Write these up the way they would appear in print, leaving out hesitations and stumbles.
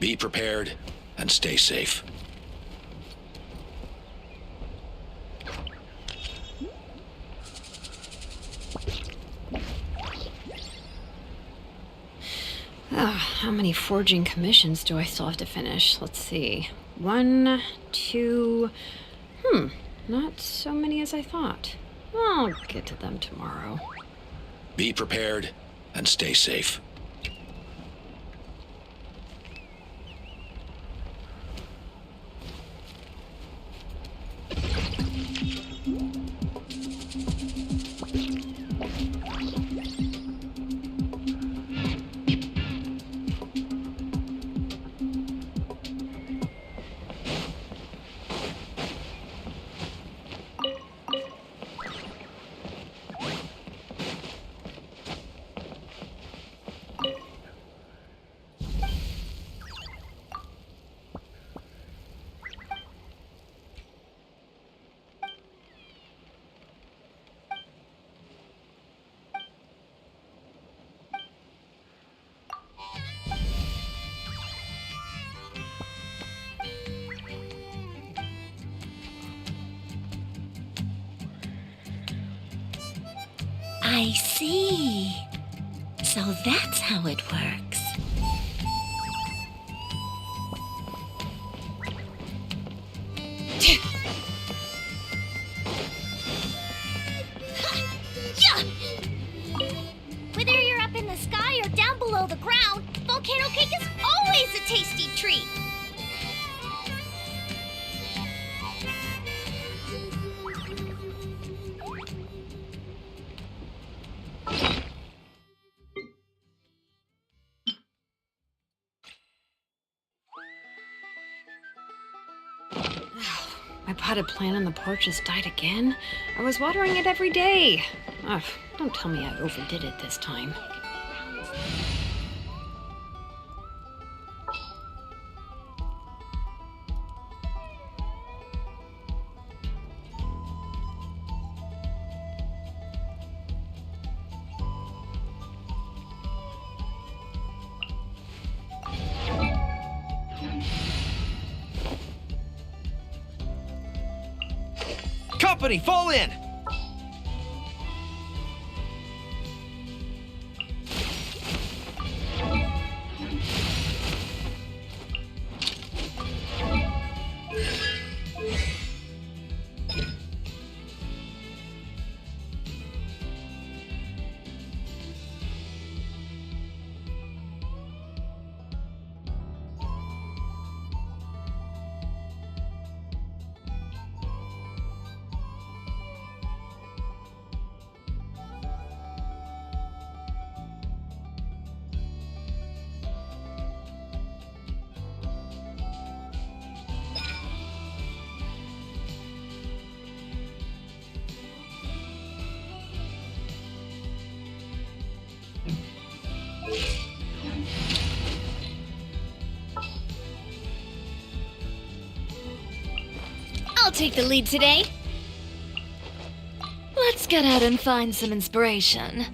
Be prepared and stay safe. How many forging commissions do I still have to finish? Let's see. 1, 2... not so many as I thought. I'll get to them tomorrow. Be prepared and stay safe. I see. So that's how it works. Whether you're up in the sky or down below the ground, volcano cake is always a tasty treat. My potted plant on the porch has died again. I was watering it every day. Ugh, don't tell me I overdid it this time. Company, fall in! I'll take the lead today. Let's get out and find some inspiration.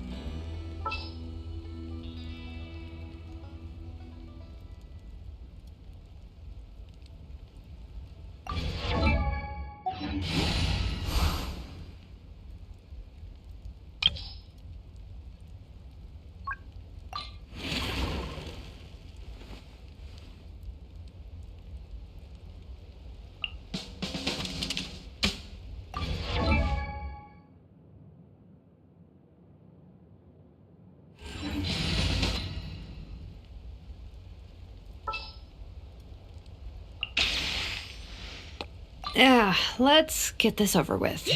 Yeah, let's get this over with.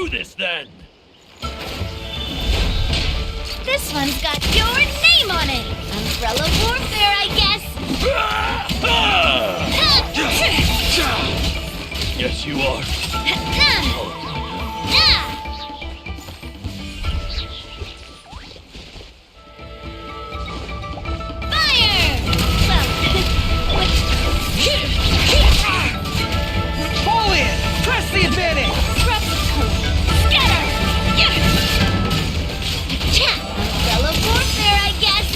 do this then! This one's got your name on it. Umbrella warfare, I guess. Yes, you are. Fire! Fall in! Press the advantage! Scatter! Umbrella warfare, I guess.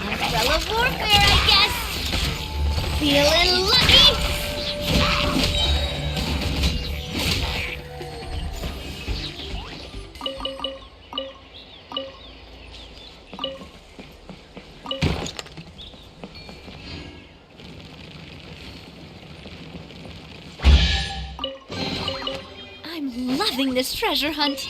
Umbrella warfare, I guess. Feeling lucky? I'm loving this treasure hunt.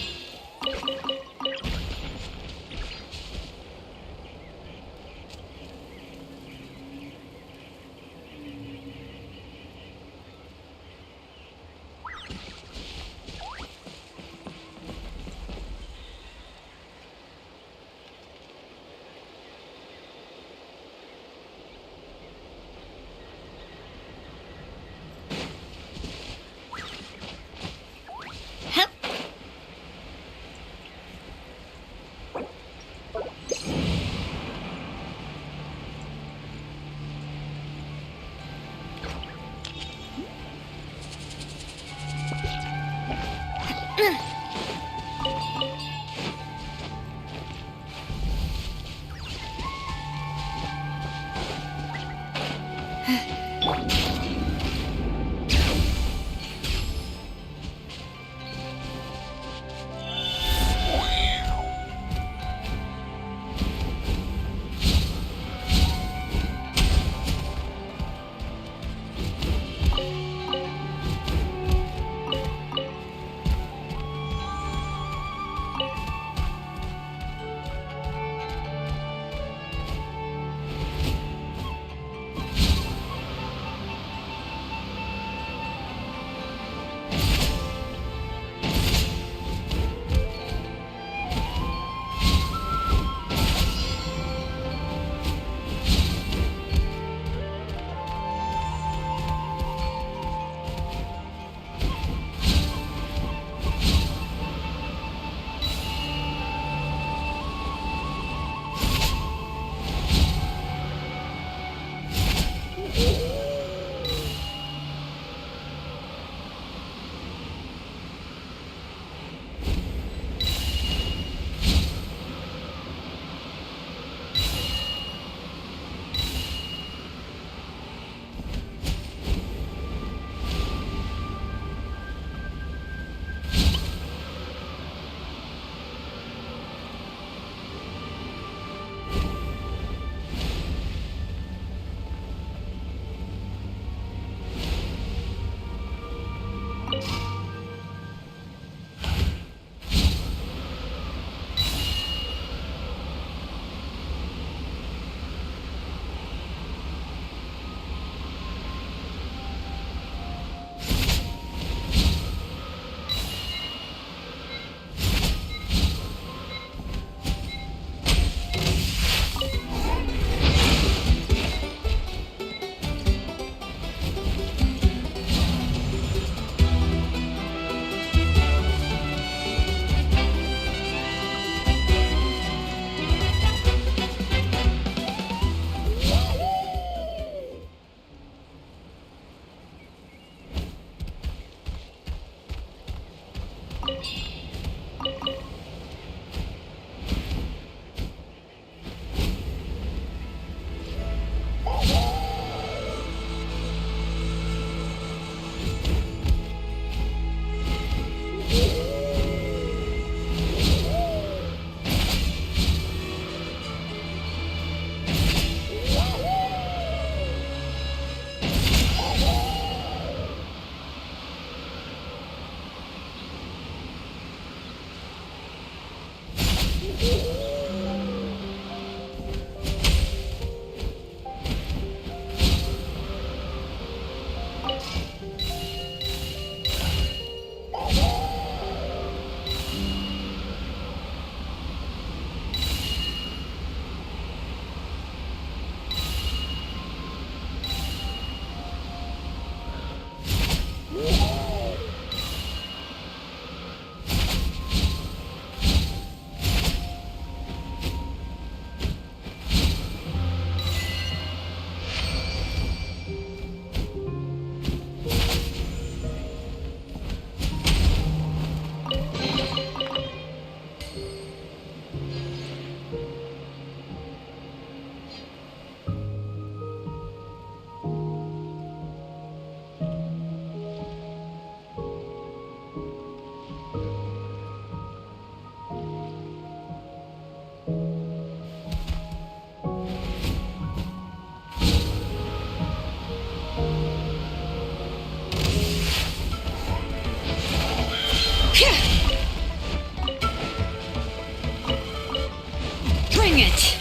Bring it!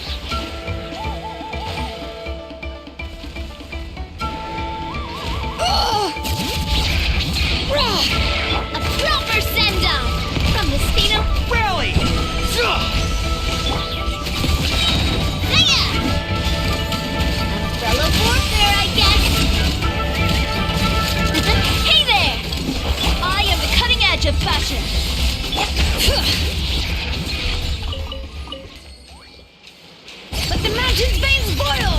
A proper send-off from the Spino. Rally! Hiya! Umbrella warfare, I guess. Hey there! I am the cutting edge of fashion. Let the mountain's veins boil!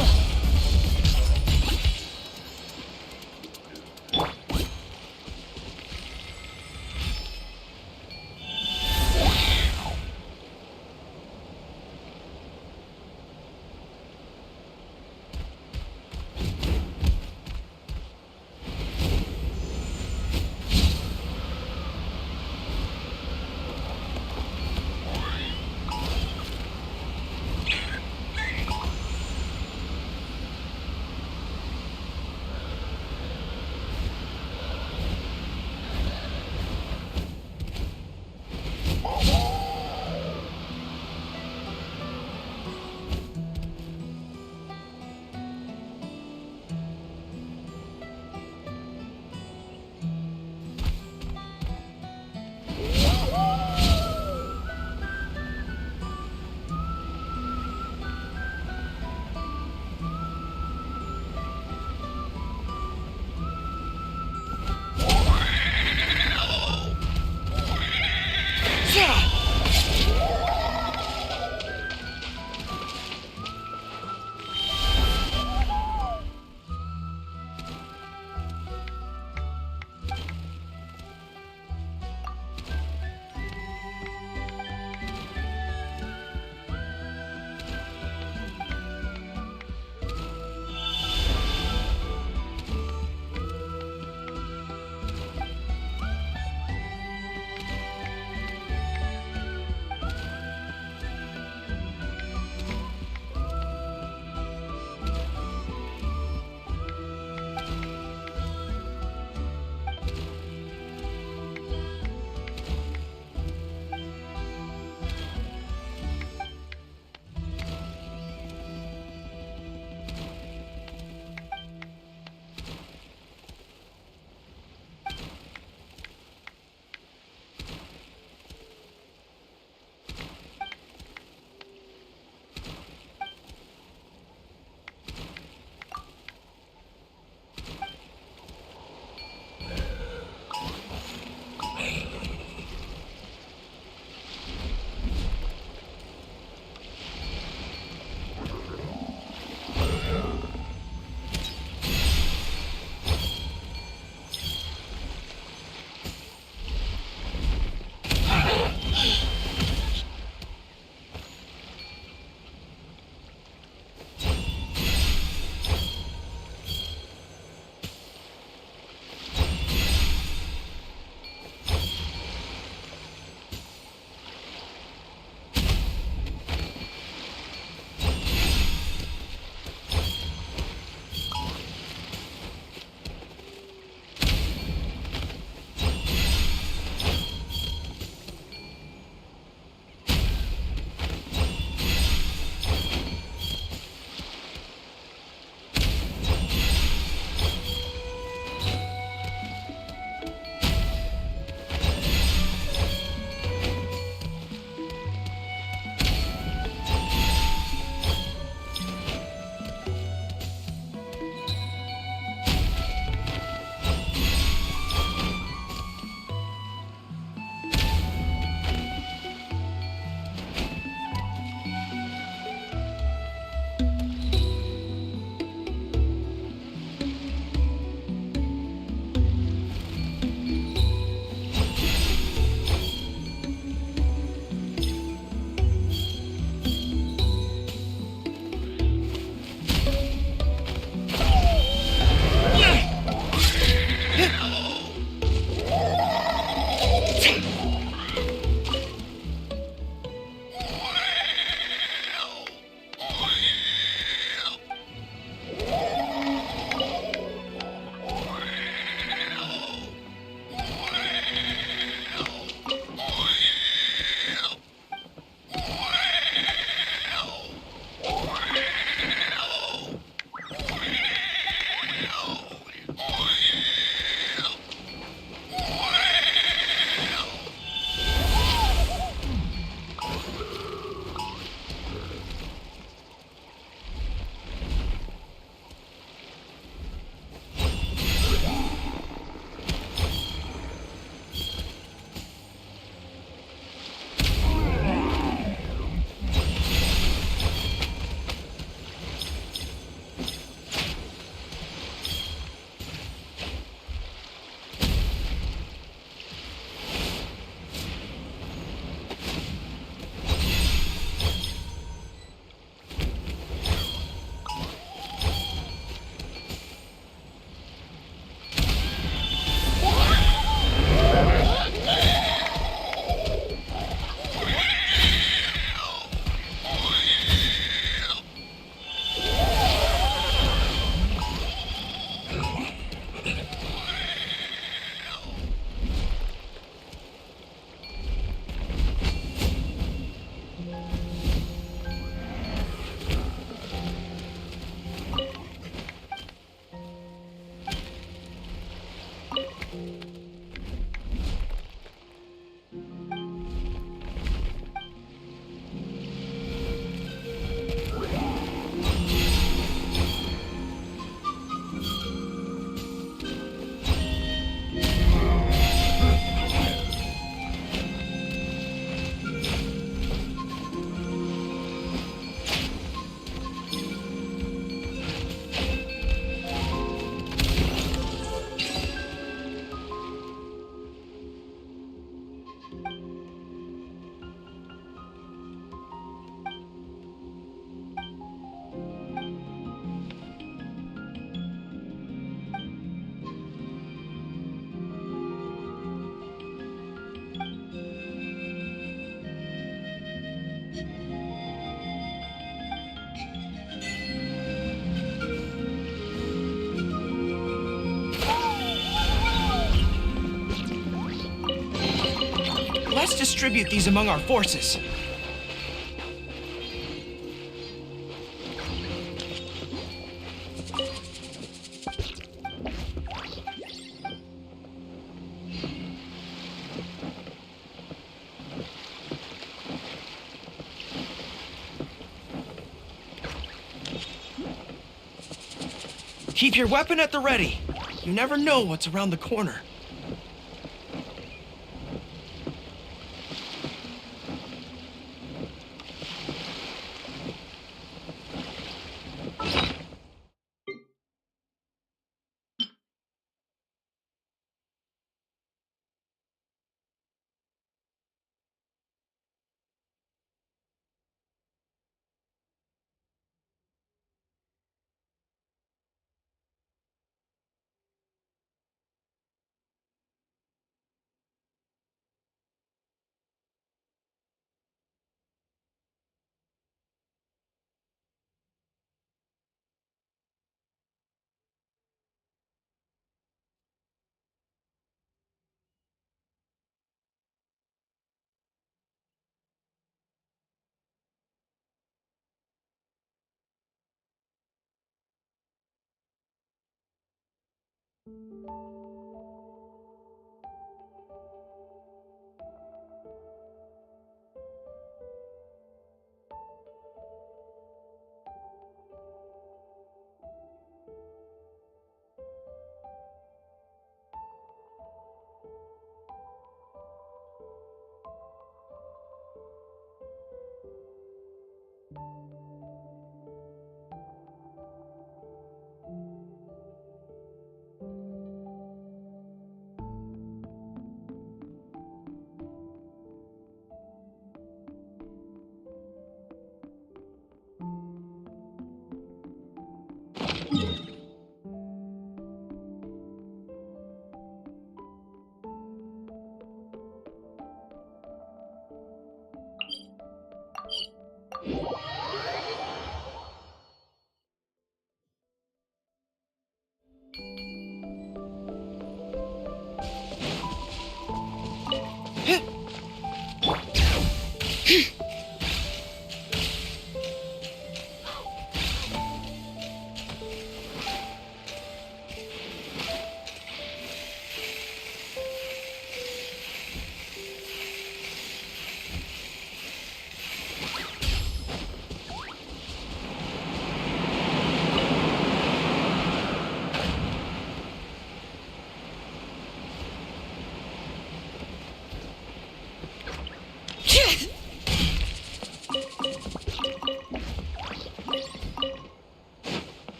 Let's distribute these among our forces. Keep your weapon at the ready. You never know what's around the corner.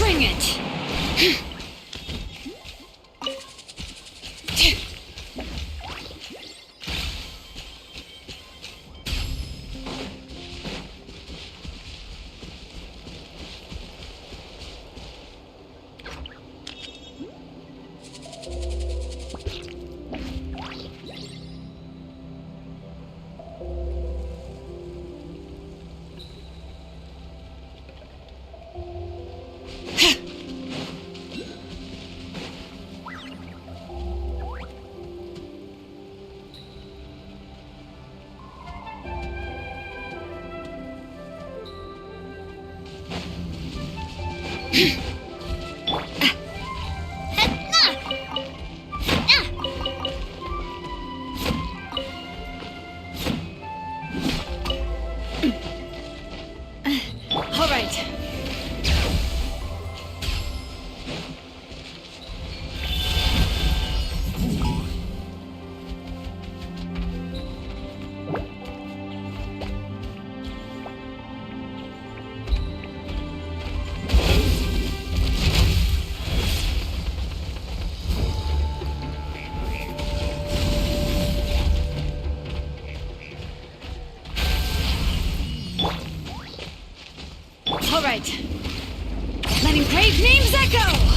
Bring it! All right. All right. Letting brave names echo!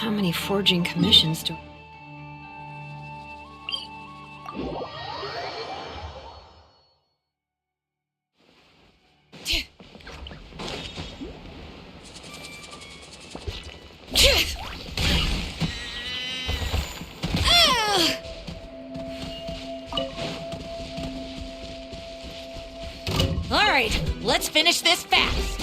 How many forging commissions do... All right, let's finish this fast.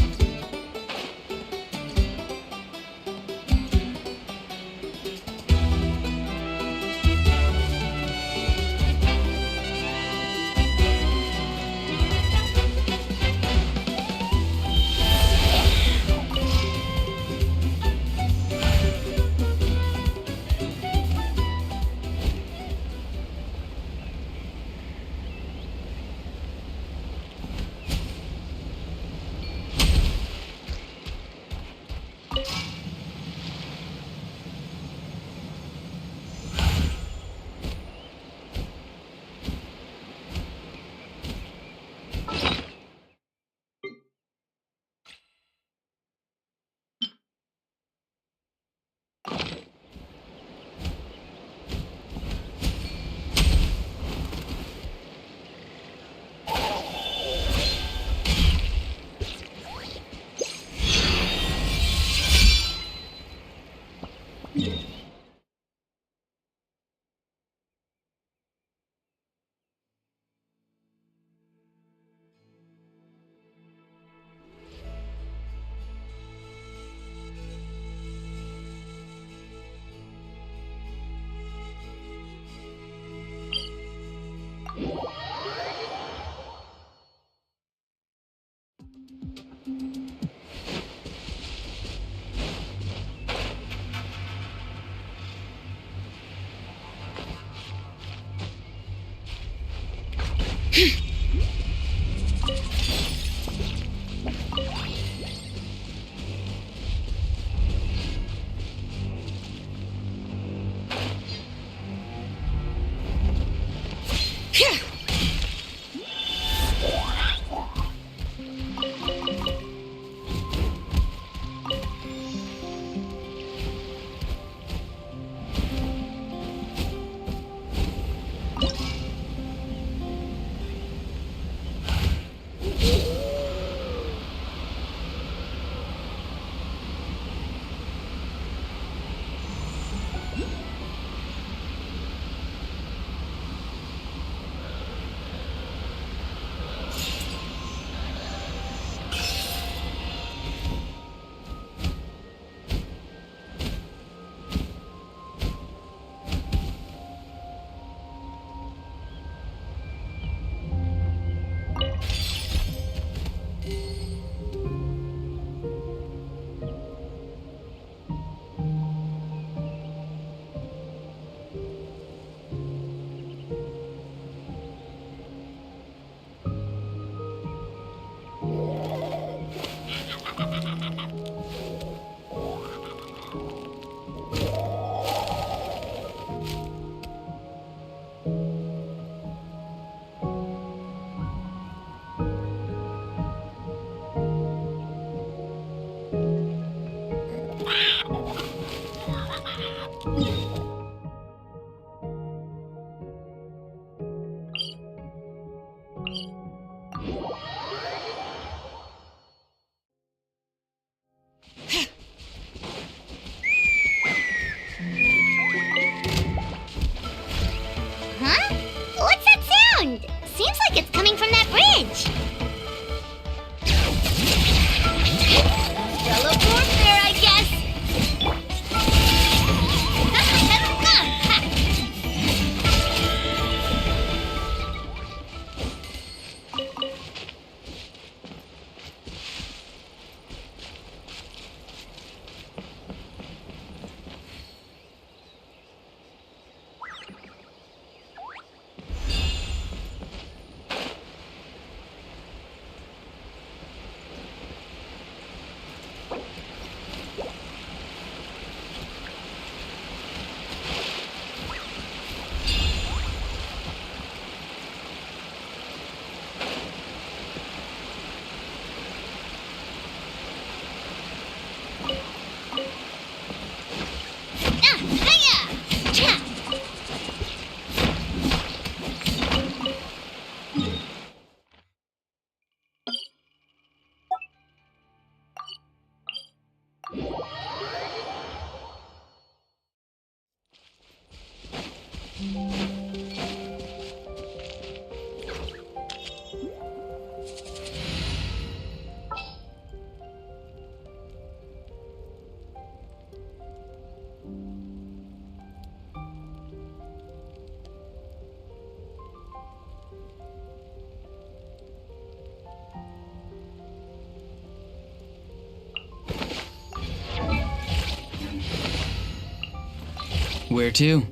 Where to?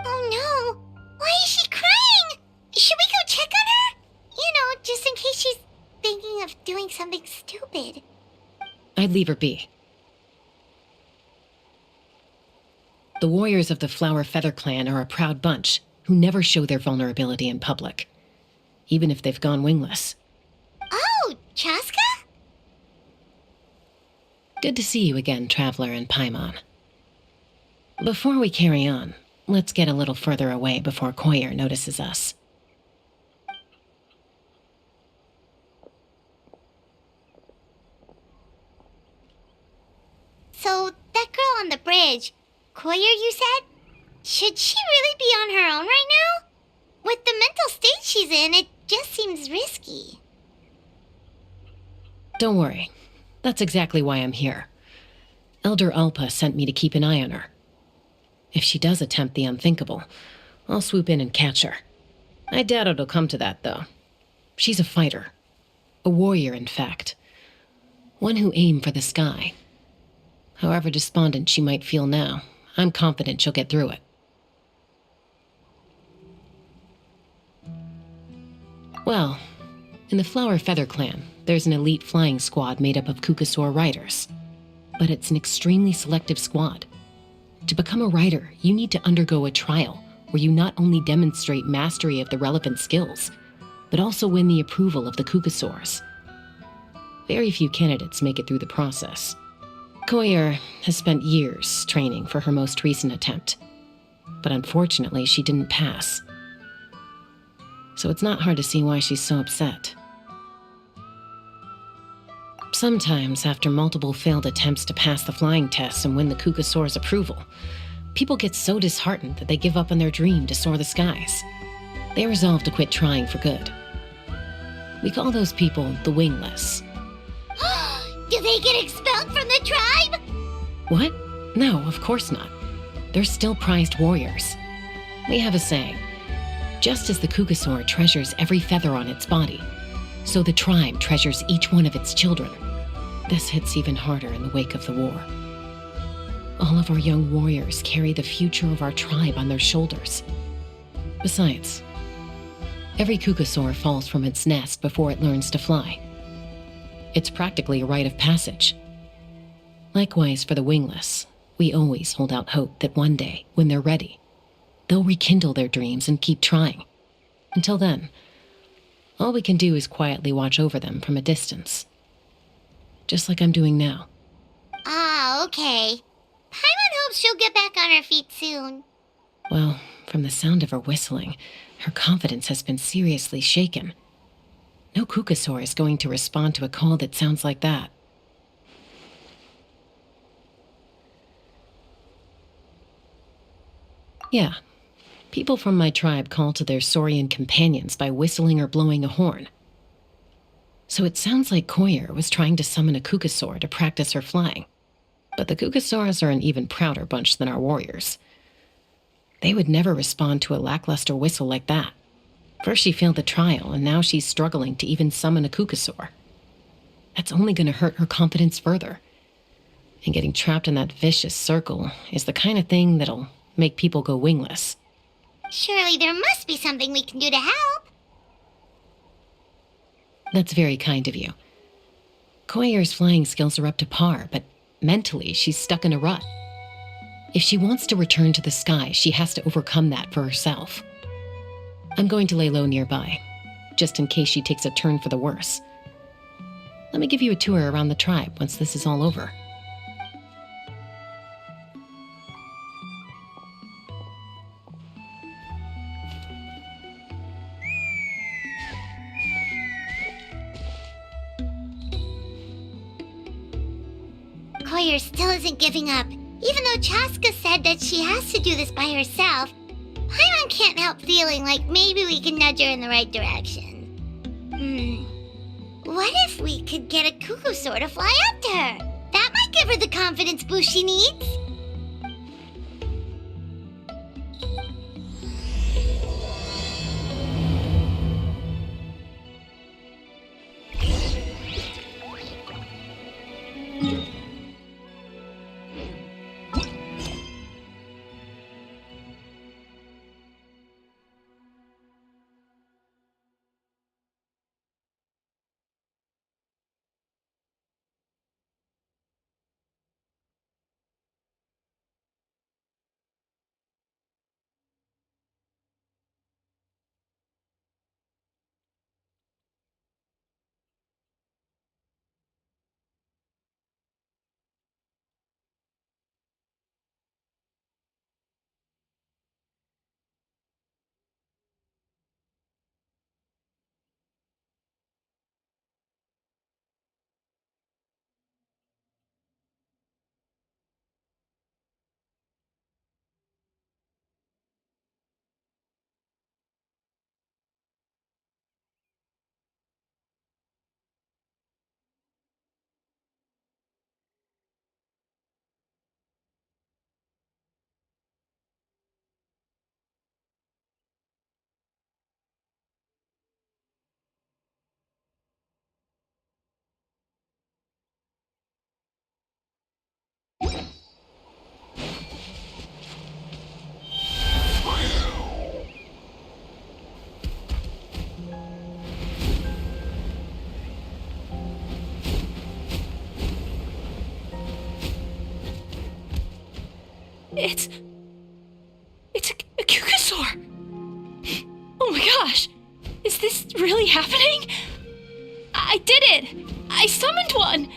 Oh no! Why is she crying? Should we go check on her? You know, just in case she's thinking of doing something stupid. I'd leave her be. The warriors of the Flower Feather Clan are a proud bunch who never show their vulnerability in public, even if they've gone wingless. Oh, Chaska? Good to see you again, Traveler and Paimon. Before we carry on, let's get a little further away before Koyer notices us. So, that girl on the bridge, Koyer, you said? Should she really be on her own right now? With the mental state she's in, it just seems risky. Don't worry. That's exactly why I'm here. Elder Alpa sent me to keep an eye on her. If she does attempt the unthinkable, I'll swoop in and catch her. I doubt it'll come to that, though. She's a fighter. A warrior, in fact. One who aimed for the sky. However despondent she might feel now, I'm confident she'll get through it. Well, in the Flower Feather Clan, there's an elite flying squad made up of Kukasaur riders. But it's an extremely selective squad. To become a rider, you need to undergo a trial where you not only demonstrate mastery of the relevant skills, but also win the approval of the Kukasaurs. Very few candidates make it through the process. Koyer has spent years training for her most recent attempt, but unfortunately she didn't pass. So it's not hard to see why she's so upset. Sometimes, after multiple failed attempts to pass the flying test and win the Kukasaur's approval, people get so disheartened that they give up on their dream to soar the skies. They resolve to quit trying for good. We call those people the Wingless. Do they get expelled from the tribe? What? No, of course not. They're still prized warriors. We have a saying, just as the Kukasaur treasures every feather on its body, so the tribe treasures each one of its children. This hits even harder in the wake of the war. All of our young warriors carry the future of our tribe on their shoulders. Besides, every Kukasaur falls from its nest before it learns to fly. It's practically a rite of passage. Likewise for the Wingless, we always hold out hope that one day, when they're ready, they'll rekindle their dreams and keep trying. Until then, all we can do is quietly watch over them from a distance. Just like I'm doing now. Ah, okay. Paimon hopes she'll get back on her feet soon. Well, from the sound of her whistling, her confidence has been seriously shaken. No Kukasaur is going to respond to a call that sounds like that. Yeah, people from my tribe call to their saurian companions by whistling or blowing a horn. So it sounds like Koyer was trying to summon a Kukasaur to practice her flying. But the Kukasaurs are an even prouder bunch than our warriors. They would never respond to a lackluster whistle like that. First she failed the trial, and now she's struggling to even summon a Kukasaur. That's only going to hurt her confidence further. And getting trapped in that vicious circle is the kind of thing that'll make people go wingless. Surely there must be something we can do to help. That's very kind of you. Koyer's flying skills are up to par, but mentally she's stuck in a rut. If she wants to return to the sky, she has to overcome that for herself. I'm going to lay low nearby. just in case she takes a turn for the worse. Let me give you a tour around the tribe once this is all over. Koyer still isn't giving up. Even though Chaska said that she has to do this by herself, Paimon can't help feeling like maybe we can nudge her in the right direction. What if we could get a Kukusaur to fly up to her? That might give her the confidence boost she needs. It's a Kukusaur! Oh my gosh! Is this really happening? I did it! I summoned one!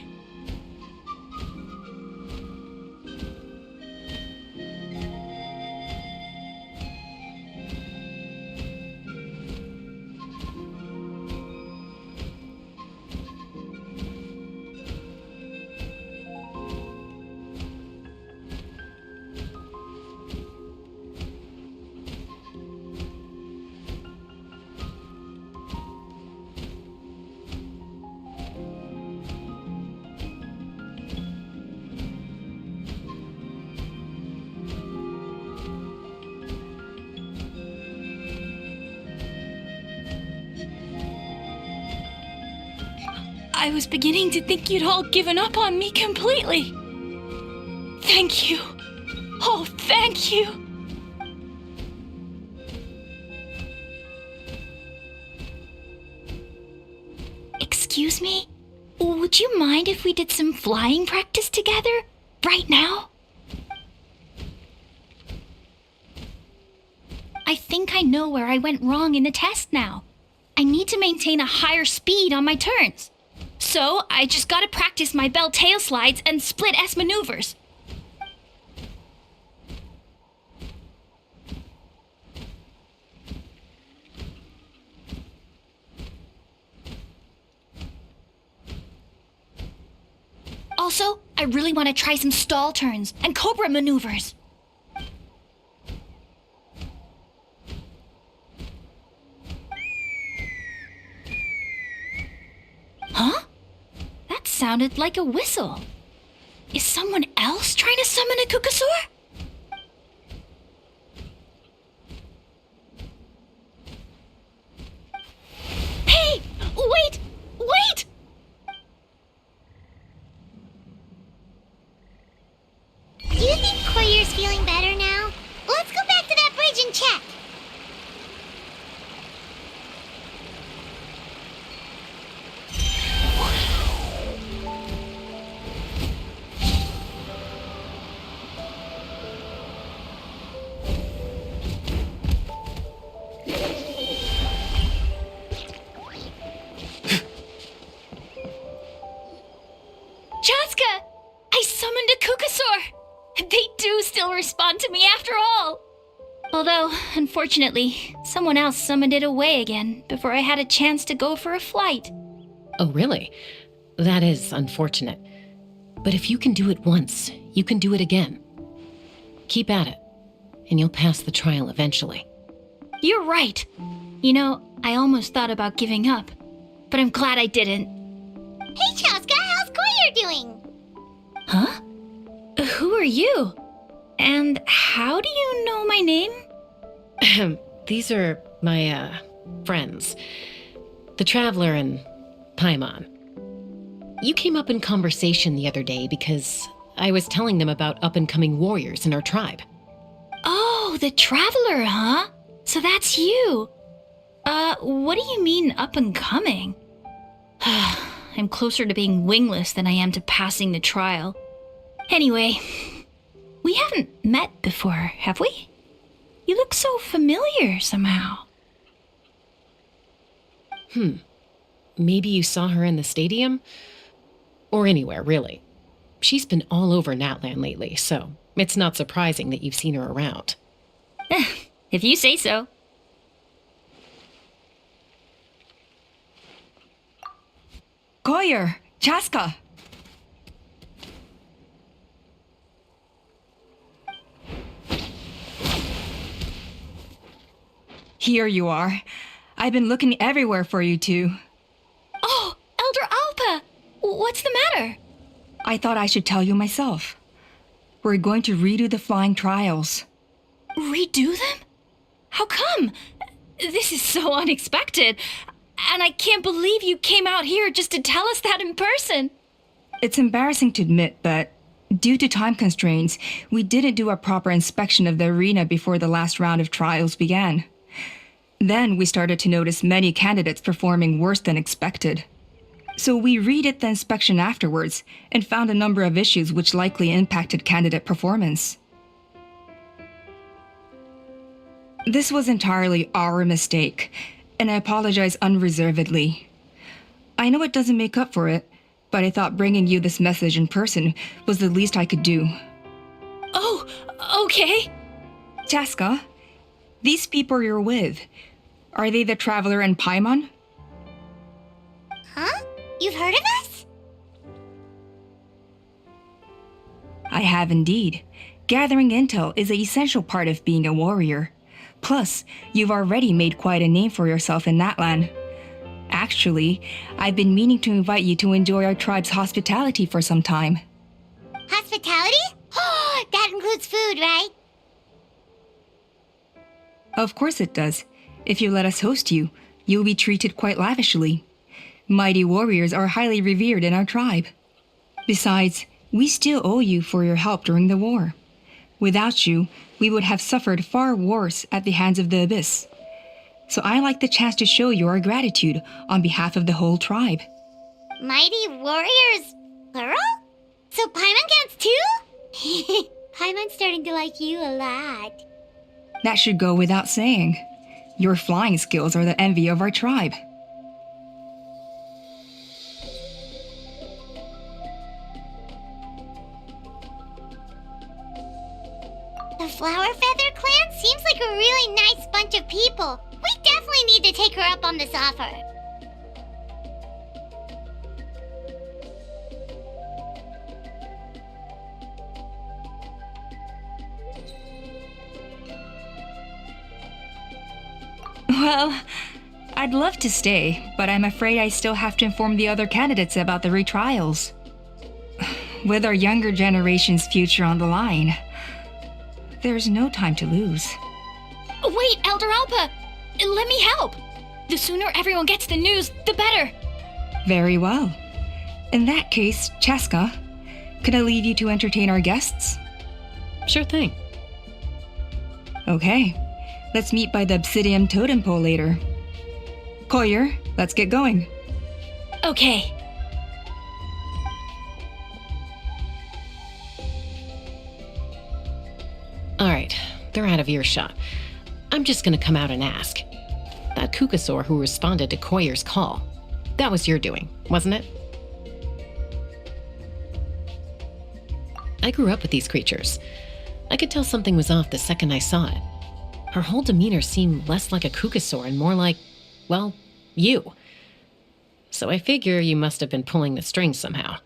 I was beginning to think you'd all given up on me completely. Thank you. Oh, thank you. Excuse me? Would you mind if we did some flying practice together? Right now? I think I know where I went wrong in the test now. I need to maintain a higher speed on my turns. So, I just gotta practice my bell tail slides and split S maneuvers. Also, I really want to try some stall turns and cobra maneuvers. Huh? That sounded like a whistle. Is someone else trying to summon a Kukusaur? Hey! Wait! Wait! Do you think Koyer's feeling better now? Let's go back to that bridge and check. do still respond to me after all. Although, unfortunately, someone else summoned it away again before I had a chance to go for a flight. Oh, really? That is unfortunate. But if you can do it once, you can do it again. Keep at it, and you'll pass the trial eventually. You're right. You know, I almost thought about giving up, but I'm glad I didn't. Hey, Chaska, how's Koyer doing? Huh? Who are you? And how do you know my name? These are my, friends. The Traveler and Paimon. You came up in conversation the other day because I was telling them about up-and-coming warriors in our tribe. Oh, the Traveler, huh? So that's you. What do you mean up-and-coming? I'm closer to being wingless than I am to passing the trial. Anyway, we haven't met before, have we? You look so familiar somehow. Maybe you saw her in the stadium? Or anywhere, really. She's been all over Natlan lately, so it's not surprising that you've seen her around. If you say so. Koyer, Chaska. Here you are. I've been looking everywhere for you two. Oh, Elder Alpa! What's the matter? I thought I should tell you myself. We're going to redo the flying trials. Redo them? How come? This is so unexpected. And I can't believe you came out here just to tell us that in person. It's embarrassing to admit, but due to time constraints, we didn't do a proper inspection of the arena before the last round of trials began. Then we started to notice many candidates performing worse than expected. So we redid the inspection afterwards and found a number of issues which likely impacted candidate performance. This was entirely our mistake, and I apologize unreservedly. I know it doesn't make up for it, but I thought bringing you this message in person was the least I could do. Oh, okay. Chaska, these people you're with, are they the Traveler and Paimon? Huh? You've heard of us? I have indeed. Gathering intel is an essential part of being a warrior. Plus, you've already made quite a name for yourself in Natlan. Actually, I've been meaning to invite you to enjoy our tribe's hospitality for some time. Hospitality? Oh, that includes food, right? Of course it does. If you let us host you, you'll be treated quite lavishly. Mighty warriors are highly revered in our tribe. Besides, we still owe you for your help during the war. Without you, we would have suffered far worse at the hands of the Abyss. So I like the chance to show you our gratitude on behalf of the whole tribe. Mighty warriors, plural? So Paimon counts too? Paimon's starting to like you a lot. That should go without saying. Your flying skills are the envy of our tribe. The Flower Feather clan seems like a really nice bunch of people. We definitely need to take her up on this offer. Well, I'd love to stay, but I'm afraid I still have to inform the other candidates about the retrials. With our younger generation's future on the line, there's no time to lose. Wait, Elder Alpa! Let me help! The sooner everyone gets the news, the better! Very well. In that case, Chaska, could I leave you to entertain our guests? Sure thing. Okay, let's meet by the Obsidian Totem Pole later. Koyer, let's get going. Okay. All right, they're out of earshot. I'm just gonna come out and ask. That Kukasaur who responded to Koyer's call, that was your doing, wasn't it? I grew up with these creatures. I could tell something was off the second I saw it. Her whole demeanor seemed less like a Kukasaur and more like, well, you. So I figure you must have been pulling the strings somehow.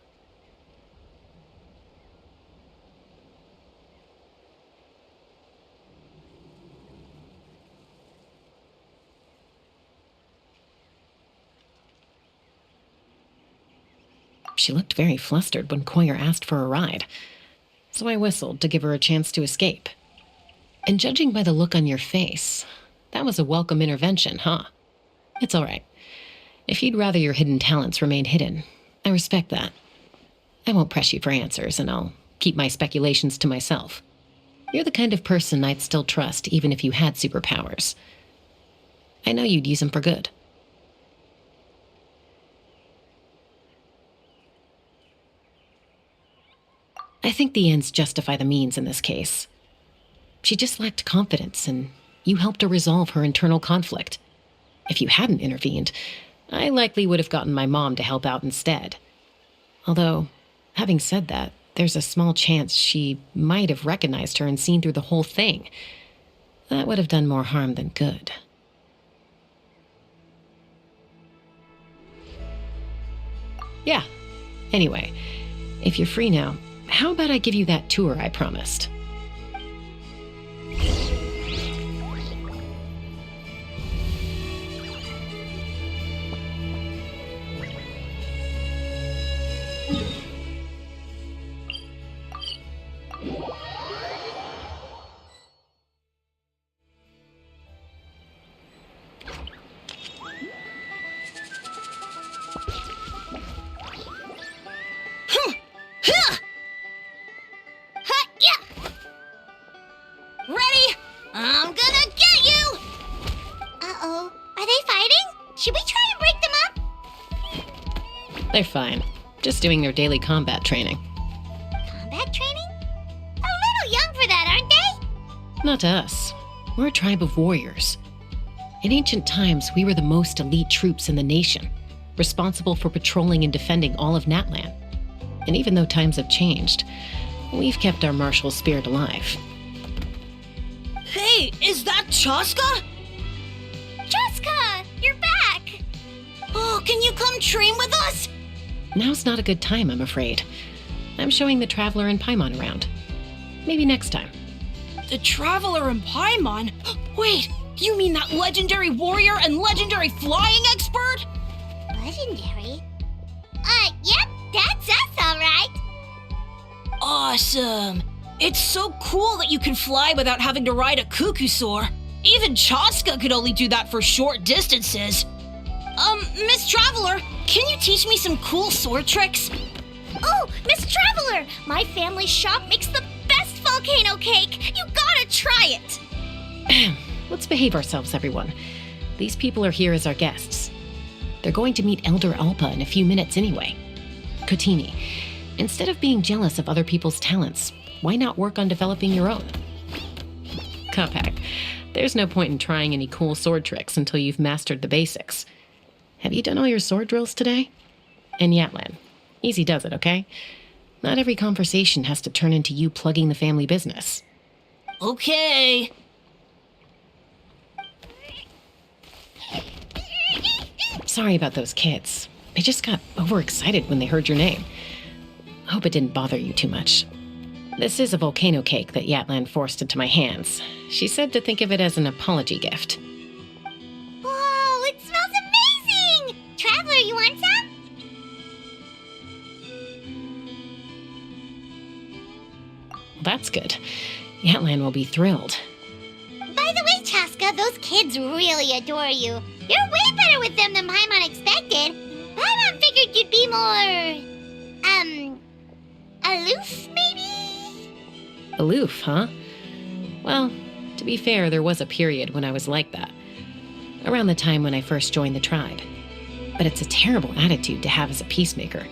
She looked very flustered when Quahuacan asked for a ride, so I whistled to give her a chance to escape. And judging by the look on your face, that was a welcome intervention, huh? It's all right. If you'd rather your hidden talents remain hidden, I respect that. I won't press you for answers, and I'll keep my speculations to myself. You're the kind of person I'd still trust even if you had superpowers. I know you'd use them for good. I think the ends justify the means in this case. She just lacked confidence, and you helped her resolve her internal conflict. If you hadn't intervened, I likely would have gotten my mom to help out instead. Although, having said that, there's a small chance she might have recognized her and seen through the whole thing. That would have done more harm than good. Yeah. Anyway, if you're free now, how about I give you that tour I promised? Ready? I'm gonna get you! Uh-oh. Are they fighting? Should we try and break them up? They're fine. Just doing their daily combat training. Combat training? A little young for that, aren't they? Not to us. We're a tribe of warriors. In ancient times, we were the most elite troops in the nation, responsible for patrolling and defending all of Natlan. And even though times have changed, we've kept our martial spirit alive. Hey, is that Chaska? Chaska, you're back! Oh, can you come train with us? Now's not a good time, I'm afraid. I'm showing the Traveler and Paimon around. Maybe next time. The Traveler and Paimon? Wait, you mean that legendary warrior and legendary flying expert? Legendary? Yep, that's us, alright. Awesome. It's so cool that you can fly without having to ride a Kukusaur. Even Chaska could only do that for short distances. Miss Traveler, can you teach me some cool sword tricks? Oh, Miss Traveler! My family shop makes the best volcano cake! You gotta try it! Let's behave ourselves, everyone. These people are here as our guests. They're going to meet Elder Alpa in a few minutes anyway. Kotini, instead of being jealous of other people's talents, why not work on developing your own? Kapak, there's no point in trying any cool sword tricks until you've mastered the basics. Have you done all your sword drills today? And Natlan, easy does it, okay? Not every conversation has to turn into you plugging the family business. Okay. Sorry about those kids. They just got overexcited when they heard your name. Hope it didn't bother you too much. This is a volcano cake that Natlan forced into my hands. She said to think of it as an apology gift. Whoa, it smells amazing! Traveler, you want some? Well, that's good. Natlan will be thrilled. By the way, Chaska, those kids really adore you. You're way better with them than Paimon expected. Paimon figured you'd be more, aloof, maybe? Aloof, huh? Well, to be fair, there was a period when I was like that. Around the time when I first joined the tribe. But it's a terrible attitude to have as a peacemaker.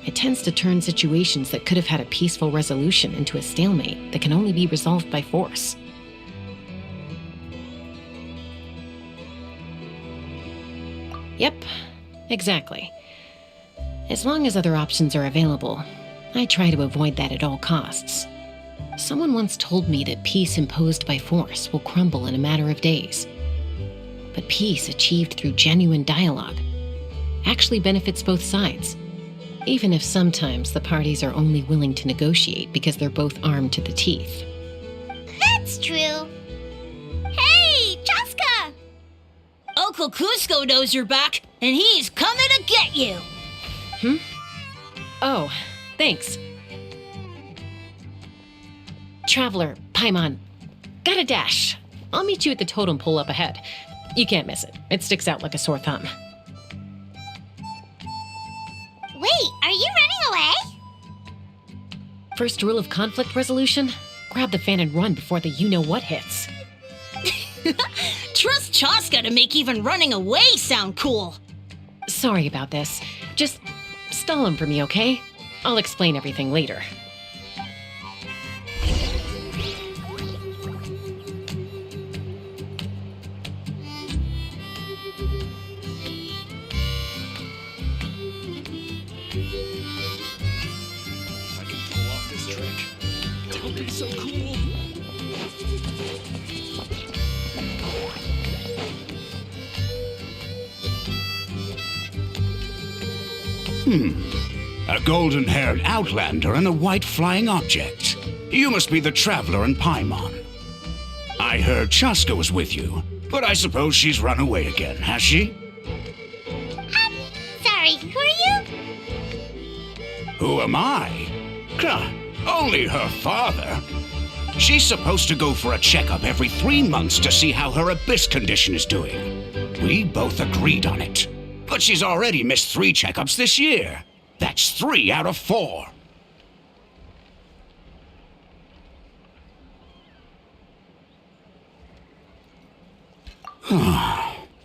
It tends to turn situations that could have had a peaceful resolution into a stalemate that can only be resolved by force. Yep, exactly. As long as other options are available, I try to avoid that at all costs. Someone once told me that peace imposed by force will crumble in a matter of days. But peace achieved through genuine dialogue actually benefits both sides, even if sometimes the parties are only willing to negotiate because they're both armed to the teeth. That's true. Hey, Chaska! Uncle Cusco knows you're back, and he's coming to get you. Oh, thanks. Traveler, Paimon, gotta dash. I'll meet you at the totem pole up ahead. You can't miss it. It sticks out like a sore thumb. Wait, are you running away? First rule of conflict resolution? Grab the fan and run before the you-know-what hits. Trust Chaska to make even running away sound cool. Sorry about this. Just stall him for me, okay? I'll explain everything later. I can pull off this trick. That would be so cool. A golden-haired outlander and a white flying object. You must be the traveler in Paimon. I heard Chaska was with you, but I suppose she's run away again, has she? Sorry, who are you? Who am I? Only her father. She's supposed to go for a checkup every 3 months to see how her abyss condition is doing. We both agreed on it. But she's already missed 3 checkups this year. That's 3 out of 4.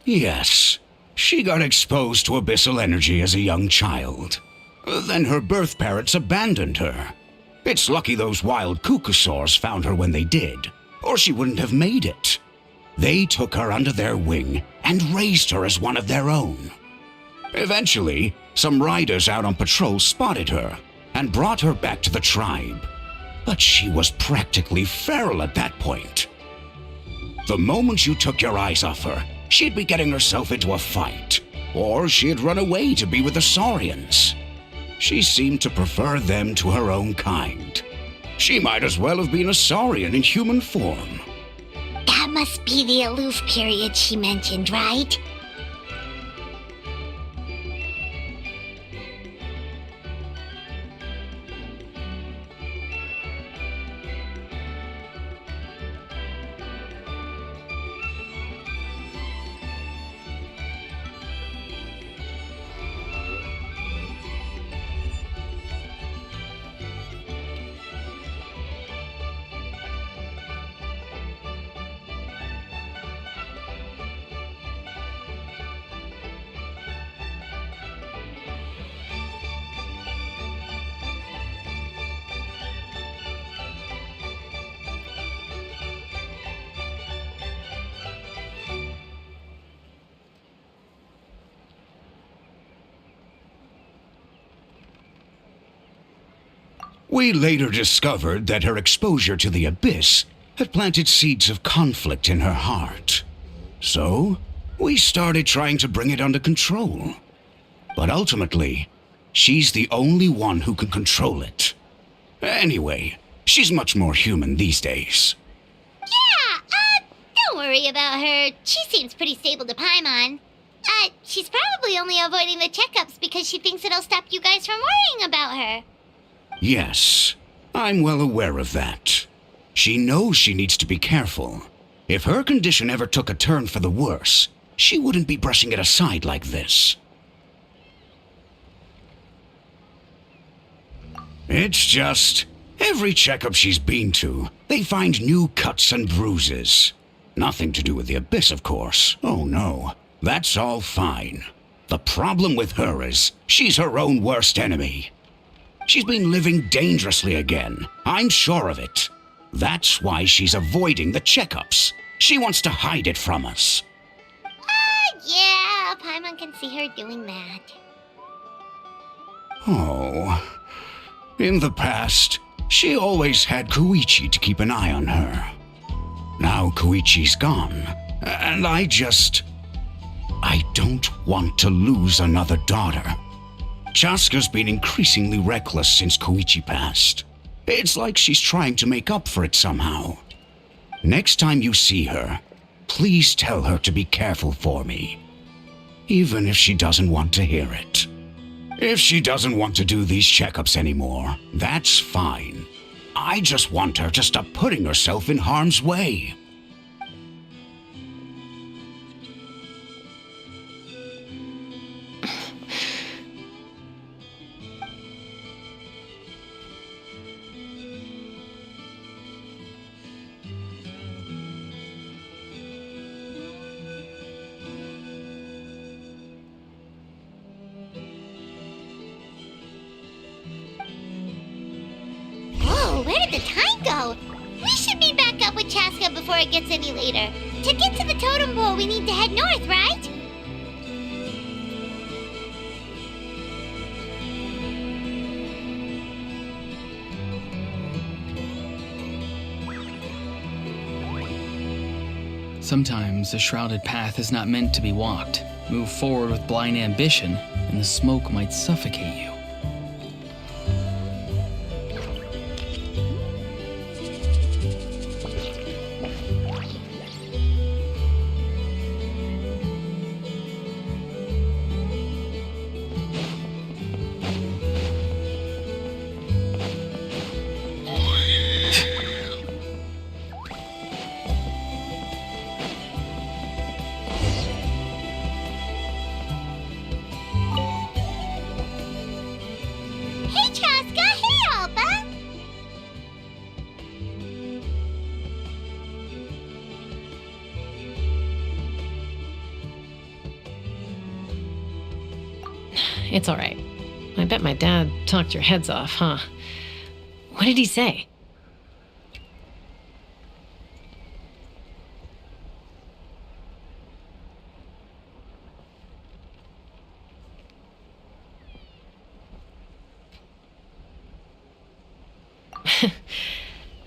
Yes, she got exposed to abyssal energy as a young child. Then her birth parents abandoned her. It's lucky those wild cuckoosaurs found her when they did, or she wouldn't have made it. They took her under their wing and raised her as one of their own. Eventually, some riders out on patrol spotted her and brought her back to the tribe. But she was practically feral at that point. The moment you took your eyes off her, she'd be getting herself into a fight, or she'd run away to be with the Saurians. She seemed to prefer them to her own kind. She might as well have been a Saurian in human form. That must be the aloof period she mentioned, right? We later discovered that her exposure to the abyss had planted seeds of conflict in her heart. So, we started trying to bring it under control. But ultimately, she's the only one who can control it. Anyway, she's much more human these days. Yeah, don't worry about her. She seems pretty stable to Paimon. She's probably only avoiding the checkups because she thinks it'll stop you guys from worrying about her. Yes, I'm well aware of that. She knows she needs to be careful. If her condition ever took a turn for the worse, she wouldn't be brushing it aside like this. It's just, every checkup she's been to, they find new cuts and bruises. Nothing to do with the abyss, of course. Oh no, that's all fine. The problem with her is, she's her own worst enemy. She's been living dangerously again. I'm sure of it. That's why she's avoiding the checkups. She wants to hide it from us. Yeah, Paimon can see her doing that. Oh. In the past, She always had Koichi to keep an eye on her. Now Koichi's gone, and I don't want to lose another daughter. Chaska's been increasingly reckless since Koichi passed. It's like she's trying to make up for it somehow. Next time you see her, please tell her to be careful for me. Even if she doesn't want to hear it. If she doesn't want to do these checkups anymore, that's fine. I just want her to stop putting herself in harm's way. Whoa, where did the time go? We should meet back up with Chaska before it gets any later. To get to the totem pole, we need to head north, right? Sometimes a shrouded path is not meant to be walked. Move forward with blind ambition, and the smoke might suffocate you. Hey, Chaska! Hey, Alba! It's all right. I bet my dad talked your heads off, huh? What did he say?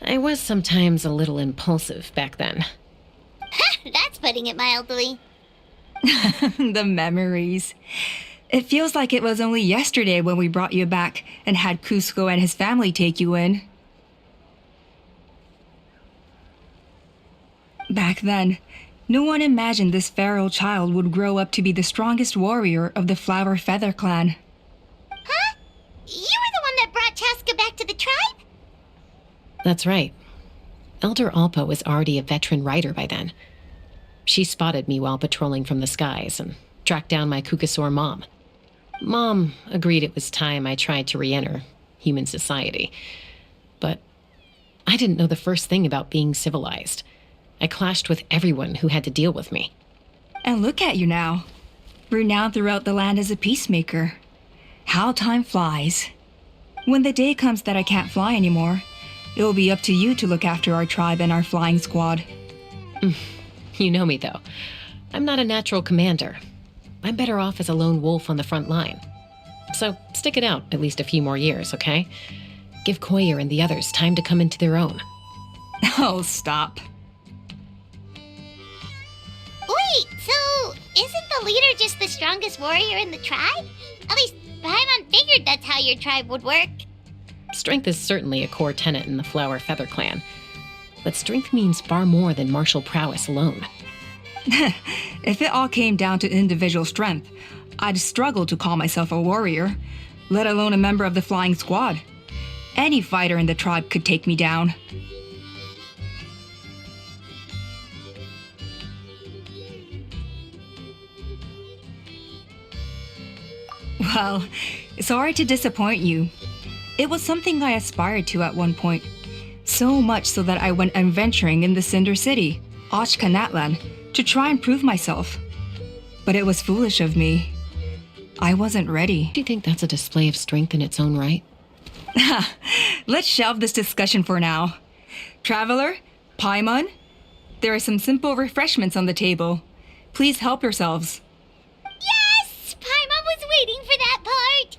I was sometimes a little impulsive back then. That's putting it mildly. The memories. It feels like it was only yesterday when we brought you back and had Cusco and his family take you in. Back then, no one imagined this feral child would grow up to be the strongest warrior of the Flower Feather clan. Huh? You were the one that brought Chaska back to the tribe? That's right. Elder Alpa was already a veteran rider by then. She spotted me while patrolling from the skies and tracked down my Kukasaur mom. Mom agreed it was time I tried to re-enter human society. But I didn't know the first thing about being civilized. I clashed with everyone who had to deal with me. And look at you now. Renowned throughout the land as a peacemaker. How time flies. When the day comes that I can't fly anymore, it will be up to you to look after our tribe and our flying squad. You know me, though. I'm not a natural commander. I'm better off as a lone wolf on the front line. So stick it out at least a few more years, okay? Give Koyer and the others time to come into their own. Oh, stop. Wait, so isn't the leader just the strongest warrior in the tribe? At least Paimon figured that's how your tribe would work. Strength is certainly a core tenet in the Flower Feather clan. But strength means far more than martial prowess alone. If it all came down to individual strength, I'd struggle to call myself a warrior, let alone a member of the flying squad. Any fighter in the tribe could take me down. Well, sorry to disappoint you. It was something I aspired to at one point. So much so that I went adventuring in the Cinder City, Natlan, to try and prove myself. But it was foolish of me. I wasn't ready. Do you think that's a display of strength in its own right? Let's shelve this discussion for now. Traveler, Paimon, there are some simple refreshments on the table. Please help yourselves. Yes! Paimon was waiting for that part!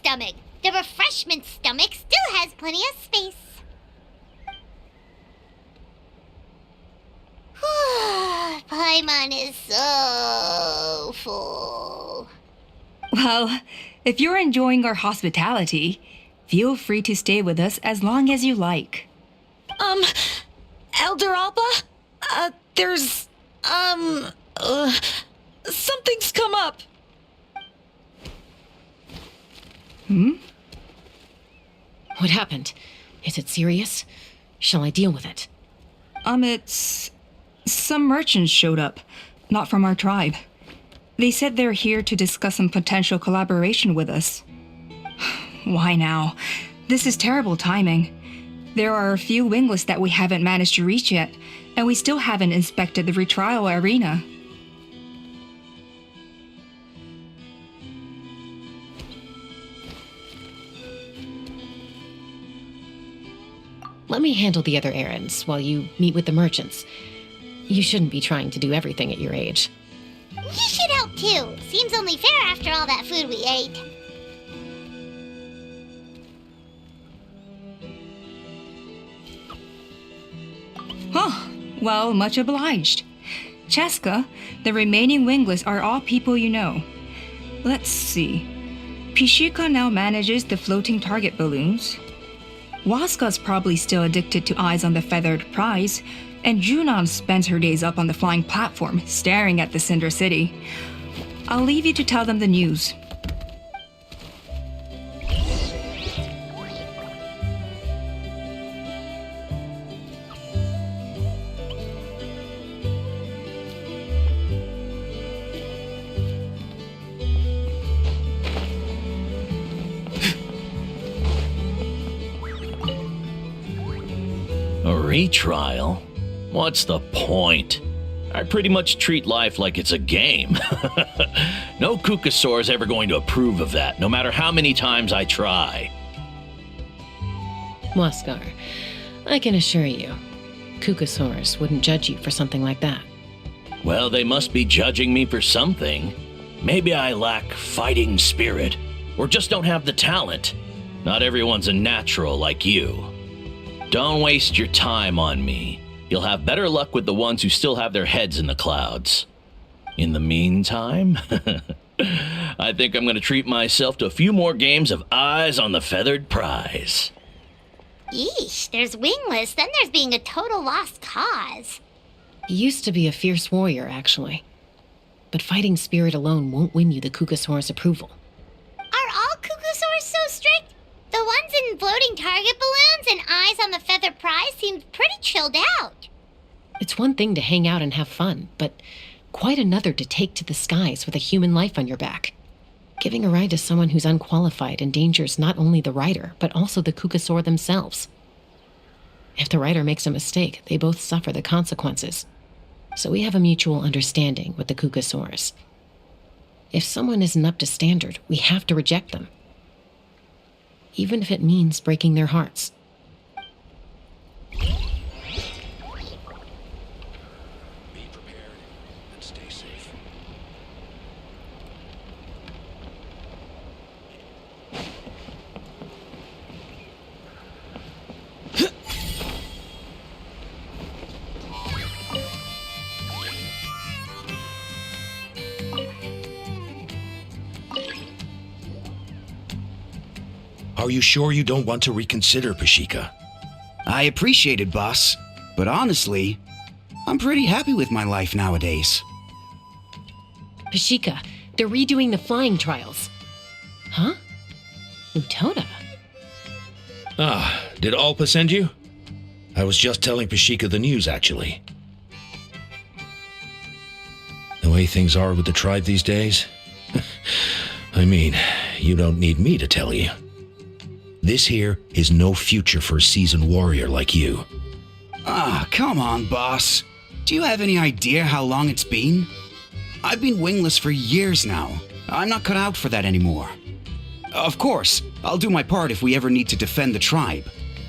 stomach. The refreshment stomach still has plenty of space. Paimon is so full. Well, if you're enjoying our hospitality, feel free to stay with us as long as you like. Elder Alba? Something's come up. What happened? Is it serious? Shall I deal with it? It's... Some merchants showed up, not from our tribe. They said they're here to discuss some potential collaboration with us. Why now? This is terrible timing. There are a few Wingless that we haven't managed to reach yet, and we still haven't inspected the retrial arena. Let me handle the other errands while you meet with the merchants. You shouldn't be trying to do everything at your age. You should help too. Seems only fair after all that food we ate. Oh, well, much obliged. Chaska, the remaining Wingless are all people you know. Let's see. Pishika now manages the floating target balloons. Waska's probably still addicted to Eyes on the Feathered Prize, and Junon spends her days up on the flying platform, staring at the Cinder City. I'll leave you to tell them the news. A retrial? What's the point? I pretty much treat life like it's a game. No Kukasaur is ever going to approve of that, no matter how many times I try. Waskar, I can assure you, Kukasaurs wouldn't judge you for something like that. Well, they must be judging me for something. Maybe I lack fighting spirit, or just don't have the talent. Not everyone's a natural like you. Don't waste your time on me. You'll have better luck with the ones who still have their heads in the clouds. In the meantime, I think I'm going to treat myself to a few more games of Eyes on the Feathered Prize. Yeesh, there's Wingless, then there's being a total lost cause. You used to be a fierce warrior, actually. But fighting spirit alone won't win you the Kukasaur's approval. Are all Kukasaurs so strict? The ones in floating target balloons and Eyes on the Feathered Prize seem pretty chilled out. It's one thing to hang out and have fun, but quite another to take to the skies with a human life on your back. Giving a ride to someone who's unqualified endangers not only the rider, but also the Kukasaur themselves. If the rider makes a mistake, they both suffer the consequences. So we have a mutual understanding with the Kukasaurs. If someone isn't up to standard, we have to reject them. Even if it means breaking their hearts. Be prepared and stay safe. Are you sure you don't want to reconsider, Pashika? I appreciate it, boss. But honestly, I'm pretty happy with my life nowadays. Pashika, they're redoing the flying trials. Huh? Utona? Ah, did Alpa send you? I was just telling Pashika the news, actually. The way things are with the tribe these days? I mean, you don't need me to tell you. This here is no future for a seasoned warrior like you. Ah, come on, boss. Do you have any idea how long it's been? I've been wingless for years now. I'm not cut out for that anymore. Of course, I'll do my part if we ever need to defend the tribe.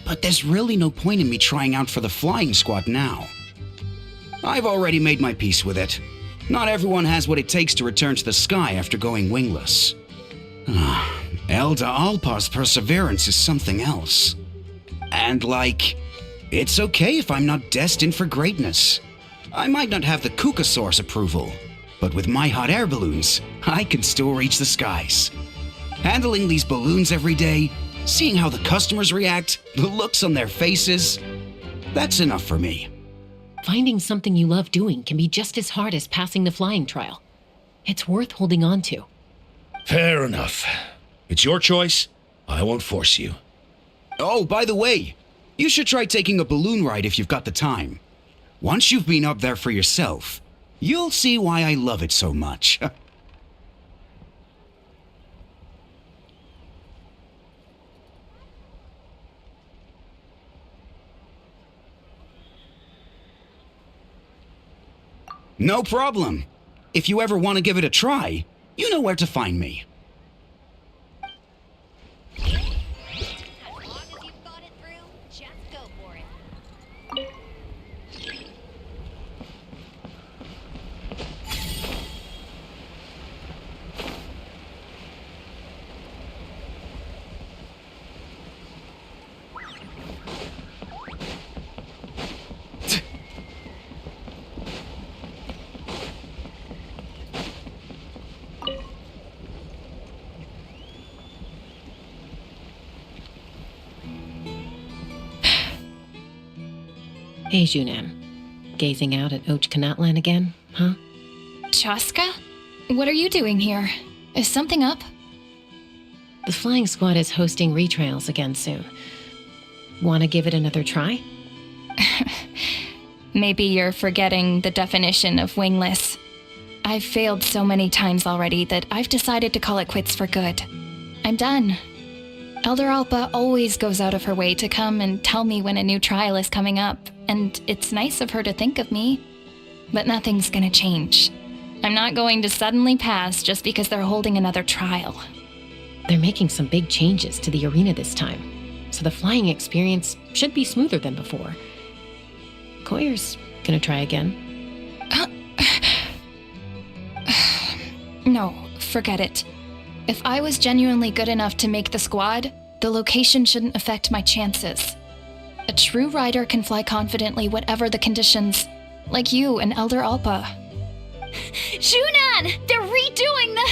But there's really no point in me trying out for the flying squad now. I've already made my peace with it. Not everyone has what it takes to return to the sky after going wingless. Elder Alpa's perseverance is something else. And it's okay if I'm not destined for greatness. I might not have the Kukasaur's approval, but with my hot air balloons, I can still reach the skies. Handling these balloons every day, seeing how the customers react, the looks on their faces, that's enough for me. Finding something you love doing can be just as hard as passing the flying trial. It's worth holding on to. Fair enough. It's your choice. I won't force you. Oh, by the way, you should try taking a balloon ride if you've got the time. Once you've been up there for yourself, you'll see why I love it so much. No problem. If you ever want to give it a try, you know where to find me. As long as you've thought it through, just go for it. Hey, Junan. Gazing out at Natlan again, huh? Chaska? What are you doing here? Is something up? The flying squad is hosting retrials again soon. Want to give it another try? Maybe you're forgetting the definition of wingless. I've failed so many times already that I've decided to call it quits for good. I'm done. Elder Alpa always goes out of her way to come and tell me when a new trial is coming up, and it's nice of her to think of me. But nothing's gonna change. I'm not going to suddenly pass just because they're holding another trial. They're making some big changes to the arena this time, so the flying experience should be smoother than before. Koyer's gonna try again. No, forget it. If I was genuinely good enough to make the squad, the location shouldn't affect my chances. A true rider can fly confidently whatever the conditions, like you and Elder Alpa. Junan! They're redoing the...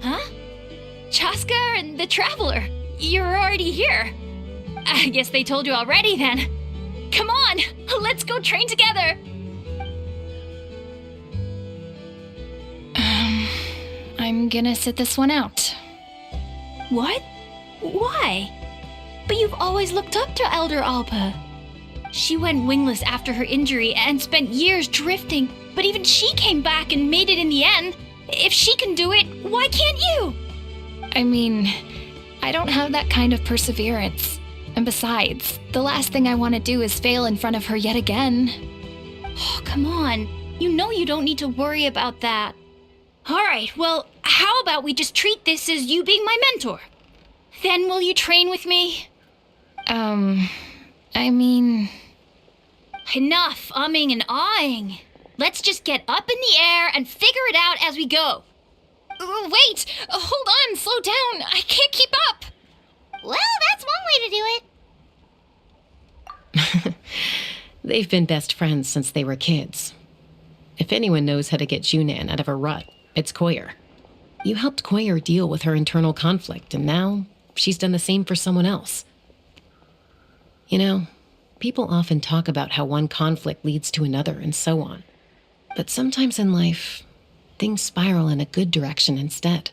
Huh? Chaska and the Traveler. You're already here. I guess they told you already then. Come on, let's go train together. I'm gonna sit this one out. What? Why? But you've always looked up to Elder Alpa. She went wingless after her injury and spent years drifting, but even she came back and made it in the end. If she can do it, why can't you? I mean, I don't have that kind of perseverance. And besides, the last thing I want to do is fail in front of her yet again. Oh, come on. You know you don't need to worry about that. All right, well, how about we just treat this as you being my mentor? Then will you train with me? I mean... Enough umming and ahhing. Let's just get up in the air and figure it out as we go. Wait! Hold on, slow down. I can't keep up. Well, that's one way to do it. They've been best friends since they were kids. If anyone knows how to get Junan out of a rut, it's Koyer. You helped Koyer deal with her internal conflict, and now she's done the same for someone else. You know, people often talk about how one conflict leads to another and so on. But sometimes in life, things spiral in a good direction instead.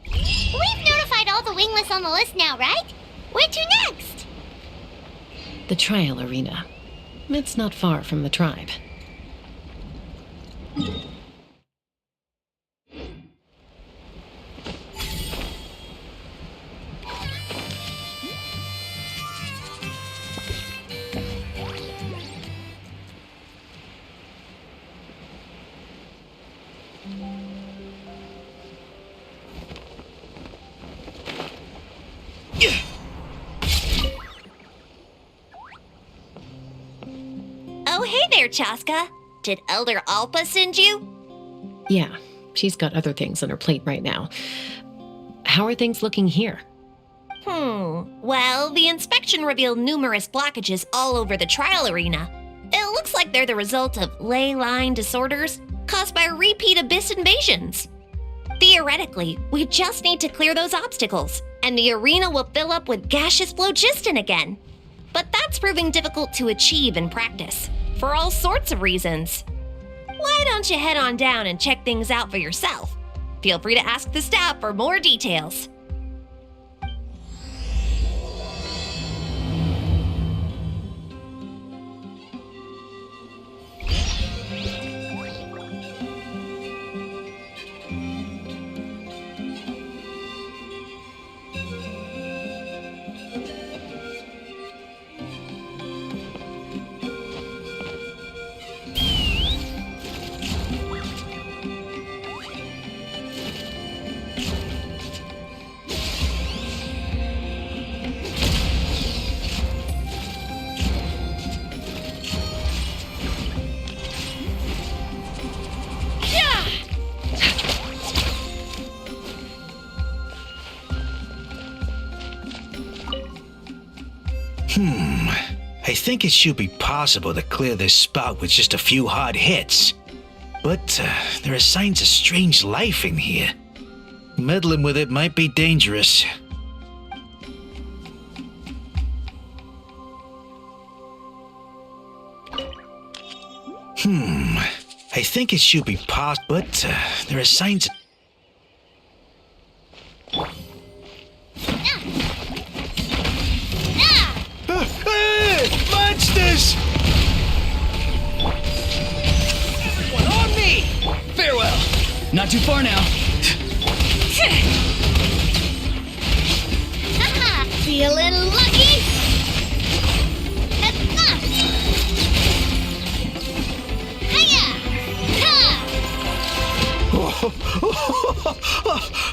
We've notified all the wingless on the list now, right? Where to next? The trial arena. It's not far from the tribe. there, Chaska. Did Elder Alpa send you? Yeah, she's got other things on her plate right now. How are things looking here? Well, the inspection revealed numerous blockages all over the trial arena. It looks like they're the result of ley line disorders caused by repeat abyss invasions. Theoretically, we just need to clear those obstacles, and the arena will fill up with gaseous phlogiston again. But that's proving difficult to achieve in practice, for all sorts of reasons. Why don't you head on down and check things out for yourself? Feel free to ask the staff for more details. I think it should be possible to clear this spout with just a few hard hits. But there are signs of strange life in here. Meddling with it might be dangerous. I think it should be possible, but there are signs. Monsters! Everyone on me! Farewell. Not too far now. Feeling lucky?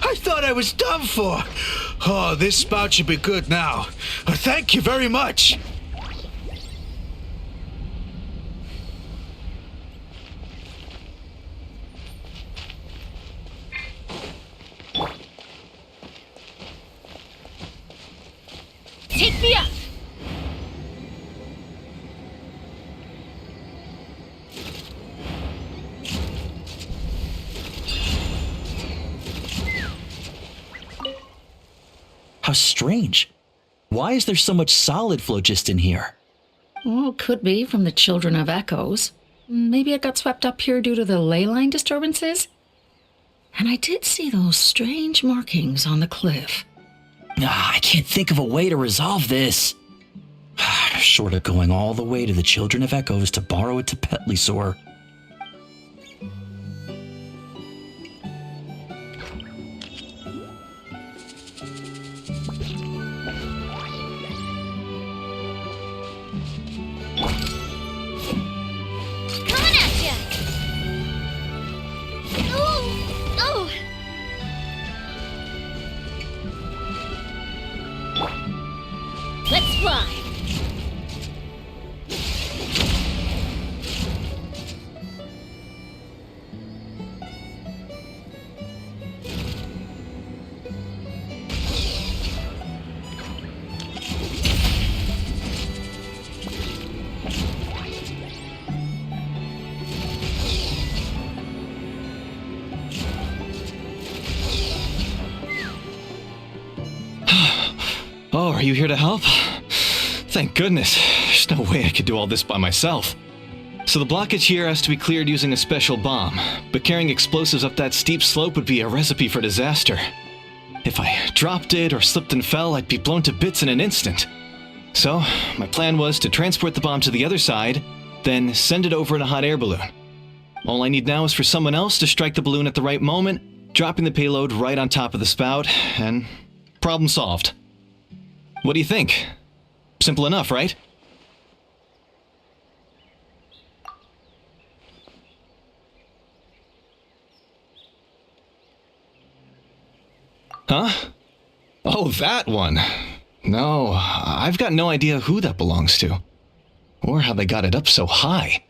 I thought I was done for. Oh, this spout should be good now. Thank you very much. Take me up! How strange. Why is there so much solid phlogiston here? Well, could be from the Children of Echoes. Maybe it got swept up here due to the ley line disturbances? And I did see those strange markings on the cliff. I can't think of a way to resolve this. Short of going all the way to the Children of Echoes to borrow it to Petlisaur. Let's fly! Oh, are you here to help? Thank goodness. There's no way I could do all this by myself. So the blockage here has to be cleared using a special bomb, but carrying explosives up that steep slope would be a recipe for disaster. If I dropped it or slipped and fell, I'd be blown to bits in an instant. So, my plan was to transport the bomb to the other side, then send it over in a hot air balloon. All I need now is for someone else to strike the balloon at the right moment, dropping the payload right on top of the spout, and problem solved. What do you think? Simple enough, right? Huh? Oh, that one. No, I've got no idea who that belongs to. Or how they got it up so high.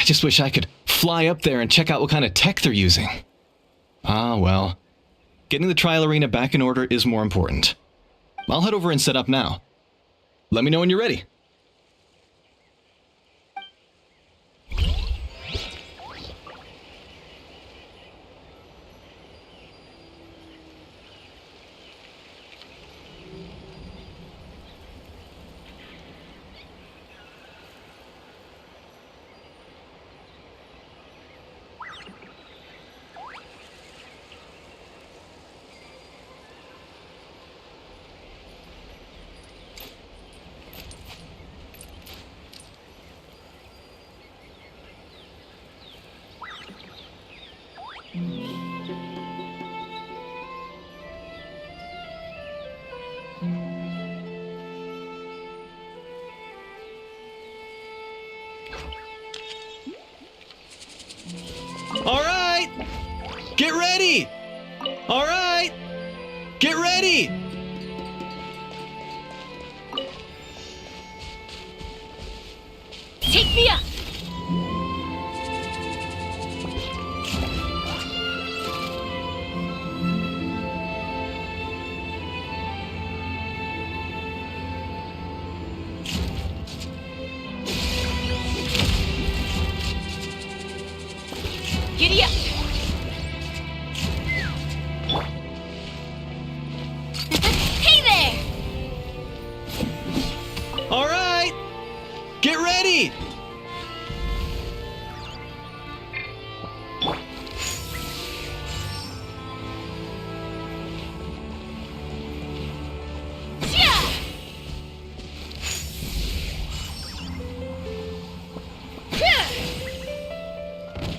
I just wish I could fly up there and check out what kind of tech they're using. Ah, well. Getting the trial arena back in order is more important. I'll head over and set up now. Let me know when you're ready. All right! Get ready! All right! Get ready! Take me up! Giddy up! Hey there! All right! Get ready!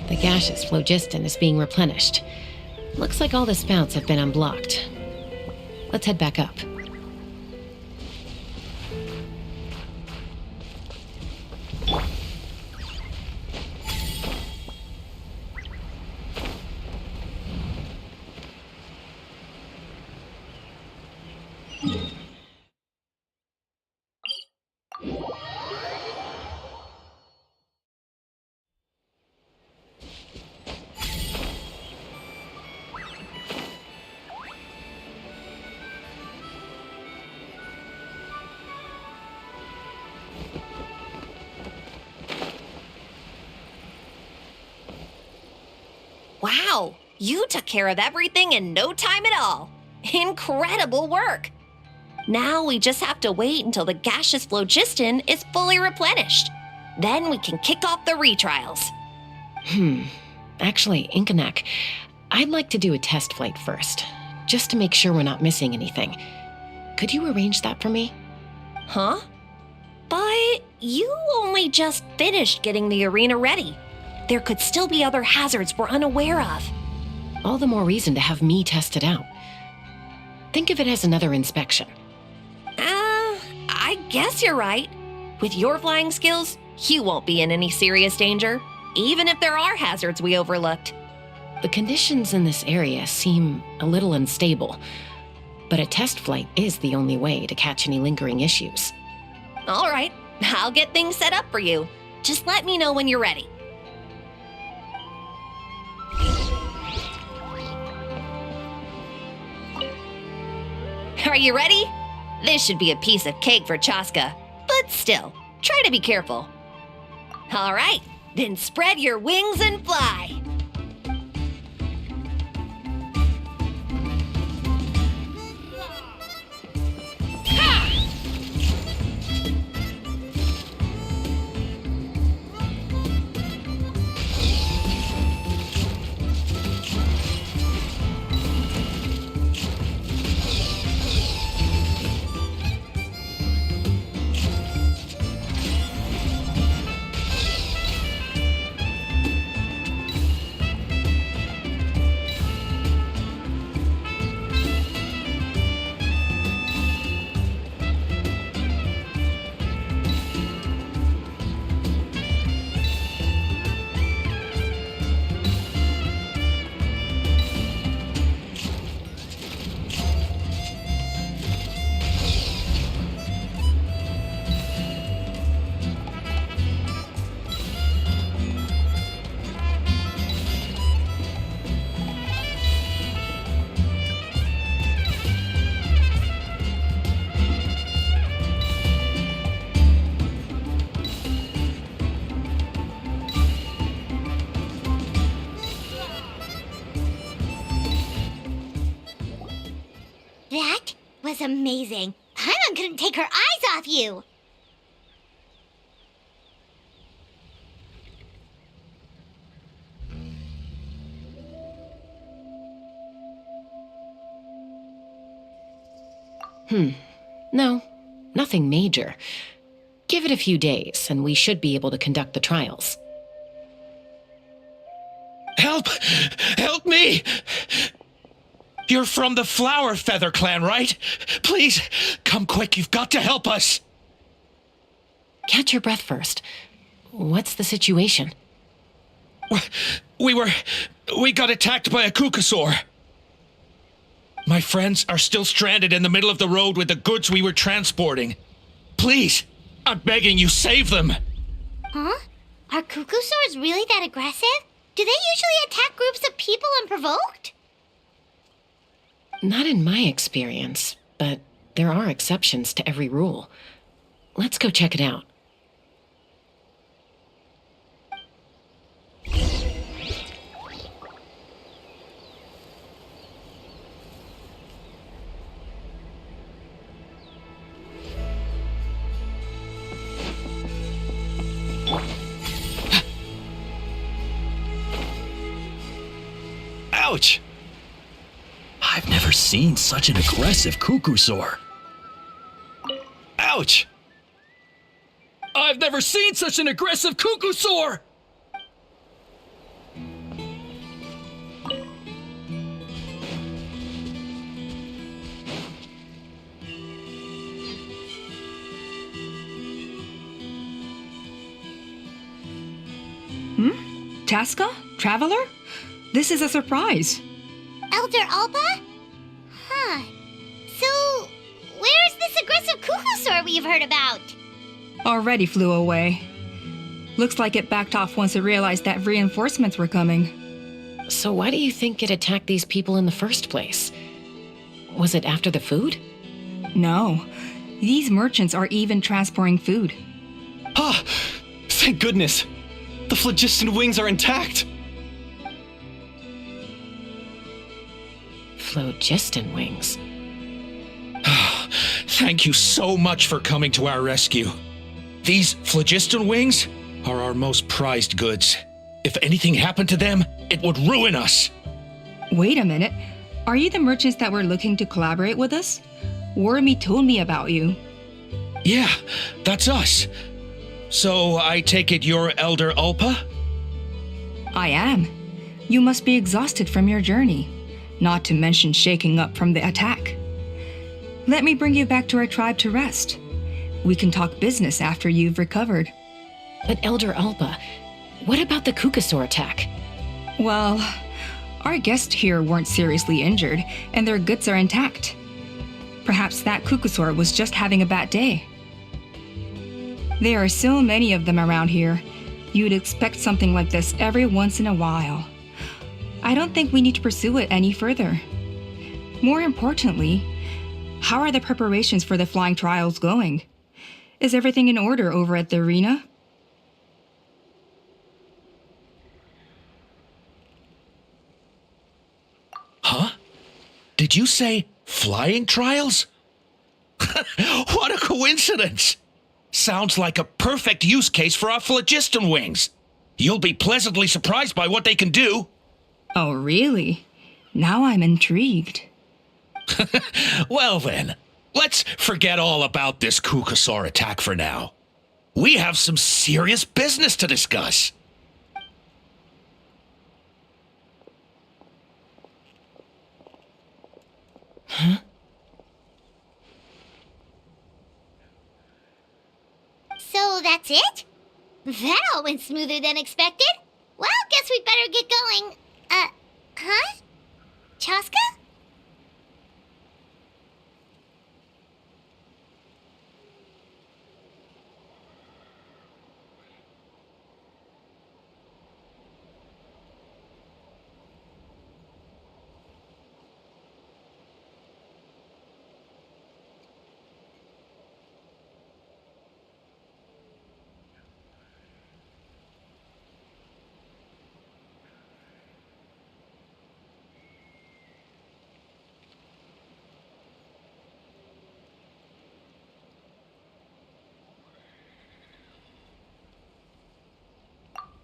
The gaseous phlogiston is being replenished. Looks like all the spouts have been unblocked. Let's head back up. Wow, you took care of everything in no time at all. Incredible work. Now we just have to wait until the gaseous phlogiston is fully replenished. Then we can kick off the retrials. Actually, Inkanak, I'd like to do a test flight first, just to make sure we're not missing anything. Could you arrange that for me? Huh? But you only just finished getting the arena ready. There could still be other hazards we're unaware of. All the more reason to have me test it out. Think of it as another inspection. I guess you're right. With your flying skills, you won't be in any serious danger, even if there are hazards we overlooked. The conditions in this area seem a little unstable, but a test flight is the only way to catch any lingering issues. All right, I'll get things set up for you. Just let me know when you're ready. Are you ready? This should be a piece of cake for Chaska, but still, try to be careful. All right, then spread your wings and fly. amazing. Paimon couldn't take her eyes off you. No, nothing major. Give it a few days, and we should be able to conduct the trials. Help! Help me! You're from the Flower Feather clan, right? Please, come quick, you've got to help us! Catch your breath first. What's the situation? We got attacked by a Kukasaur. My friends are still stranded in the middle of the road with the goods we were transporting. Please, I'm begging you, save them! Huh? Are Kukusaurs really that aggressive? Do they usually attack groups of people unprovoked? Not in my experience, but there are exceptions to every rule. Let's go check it out. Ouch! I've never seen such an aggressive Kukusaur. Ouch! I've never seen such an aggressive Kukusaur! Chaska? Traveler? This is a surprise. Elder Alba? Huh. So, where's this aggressive Kukusaur we've heard about? Already flew away. Looks like it backed off once it realized that reinforcements were coming. So why do you think it attacked these people in the first place? Was it after the food? No. These merchants are even transporting food. Ah! Thank goodness! The phlogiston wings are intact! Phlogiston wings. Thank you so much for coming to our rescue. These phlogiston wings are our most prized goods. If anything happened to them, it would ruin us. Wait a minute. Are you the merchants that were looking to collaborate with us? Wormy told me about you. Yeah, that's us. So I take it you're Elder Ulpa? I am. You must be exhausted from your journey, not to mention shaking up from the attack. Let me bring you back to our tribe to rest. We can talk business after you've recovered. But Elder Alba, what about the Kukusaur attack? Well, our guests here weren't seriously injured, and their goods are intact. Perhaps that Kukusaur was just having a bad day. There are so many of them around here. You'd expect something like this every once in a while. I don't think we need to pursue it any further. More importantly, how are the preparations for the flying trials going? Is everything in order over at the arena? Huh? Did you say flying trials? What a coincidence! Sounds like a perfect use case for our phlogiston wings. You'll be pleasantly surprised by what they can do. Oh, really? Now I'm intrigued. Well then, let's forget all about this Kukusaur attack for now. We have some serious business to discuss. Huh? So that's it? That all went smoother than expected. Well, guess we'd better get going. Huh? Chaska?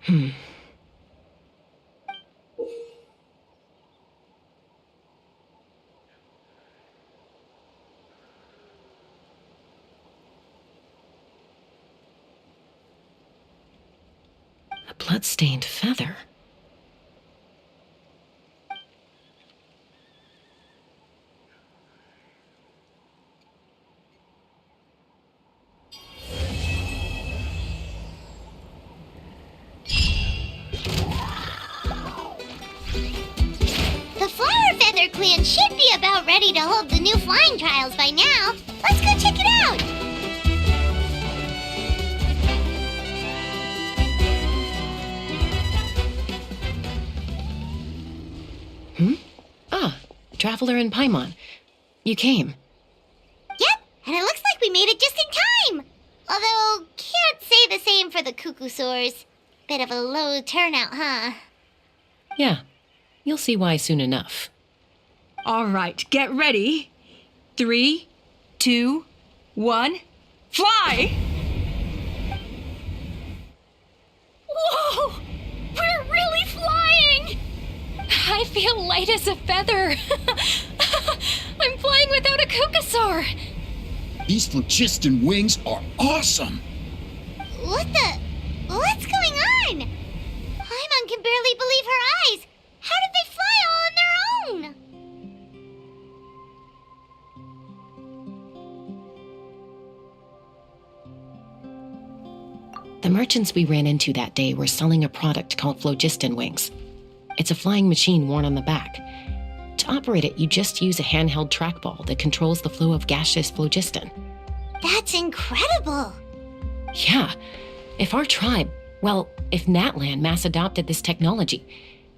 A blood-stained feather. The Flower Feather Clan should be about ready to hold the new flying trials by now. Let's go check it out! Ah, Traveler and Paimon. You came. Yep, and it looks like we made it just in time! Although, can't say the same for the Cuckoosaurs. Bit of a low turnout, huh? Yeah, you'll see why soon enough. All right, get ready. 3, 2, 1, fly! Whoa! We're really flying! I feel light as a feather. I'm flying without a Cuckoosaur. These phlogiston wings are awesome! What's going on? Paimon can barely believe her eyes. How did they fly all on their own? The merchants we ran into that day were selling a product called phlogiston wings. It's a flying machine worn on the back. To operate it, you just use a handheld trackball that controls the flow of gaseous phlogiston. That's incredible. Yeah, if our tribe, if Natlan mass adopted this technology,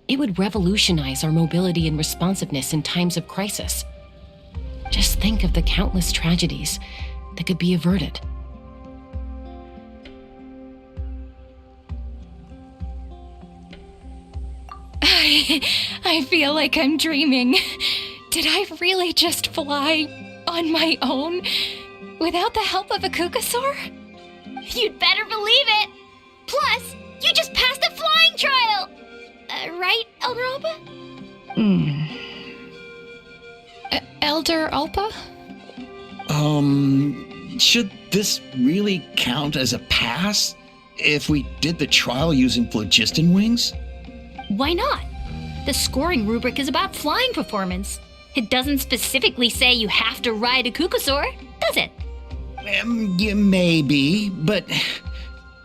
it would revolutionize our mobility and responsiveness in times of crisis. Just think of the countless tragedies that could be averted. I feel like I'm dreaming. Did I really just fly on my own without the help of a Cuckoosaur? You'd better believe it! Plus, you just passed the flying trial! Right, Elder Alpa? Elder Alpa? Should this really count as a pass if we did the trial using phlogiston wings? Why not? The scoring rubric is about flying performance. It doesn't specifically say you have to ride a Cuckoosaur, does it? Yeah, maybe, but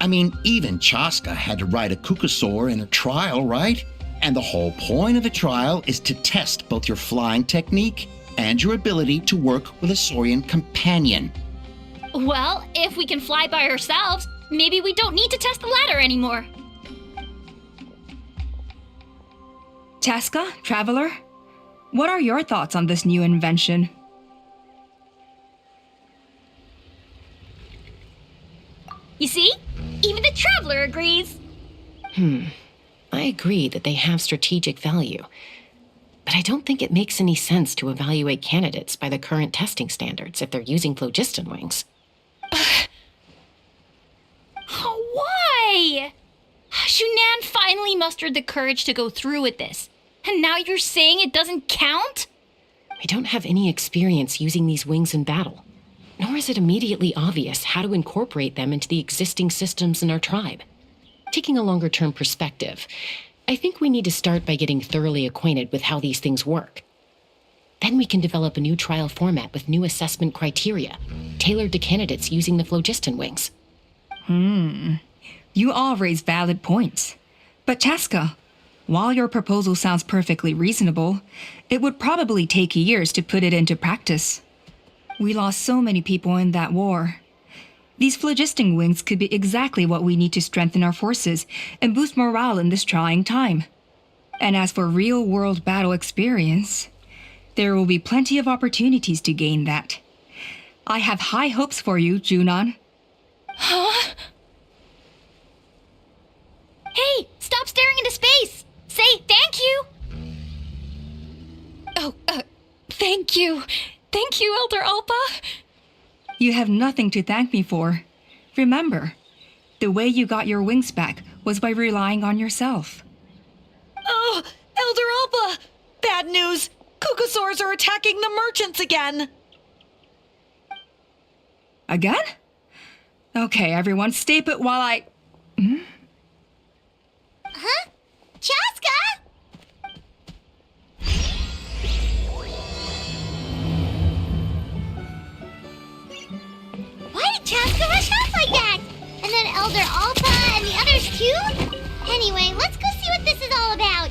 I mean, even Chaska had to ride a Cuckoosaur in a trial, right? And the whole point of the trial is to test both your flying technique and your ability to work with a Saurian companion. Well, if we can fly by ourselves, maybe we don't need to test the ladder anymore. Chaska, Traveler, what are your thoughts on this new invention? You see? Even the Traveler agrees. I agree that they have strategic value, but I don't think it makes any sense to evaluate candidates by the current testing standards if they're using phlogiston wings. Why? Shunan finally mustered the courage to go through with this, and now you're saying it doesn't count? We don't have any experience using these wings in battle, nor is it immediately obvious how to incorporate them into the existing systems in our tribe. Taking a longer-term perspective, I think we need to start by getting thoroughly acquainted with how these things work. Then we can develop a new trial format with new assessment criteria, tailored to candidates using the phlogiston wings. You all raise valid points. But Chaska, while your proposal sounds perfectly reasonable, it would probably take years to put it into practice. We lost so many people in that war. These phlogiston wings could be exactly what we need to strengthen our forces and boost morale in this trying time. And as for real-world battle experience, there will be plenty of opportunities to gain that. I have high hopes for you, Junon. Huh? Hey, stop staring into space! Say thank you! Oh, thank you. Thank you, Elder Alpa. You have nothing to thank me for. Remember, the way you got your wings back was by relying on yourself. Oh, Elder Alba! Bad news! Cucusaurs are attacking the merchants again! Again? Okay, everyone, stay put while I... Huh? Chaska? Why did Chaska rush off like that? And then Elder Alpa and the others too? Anyway, let's go see what this is all about.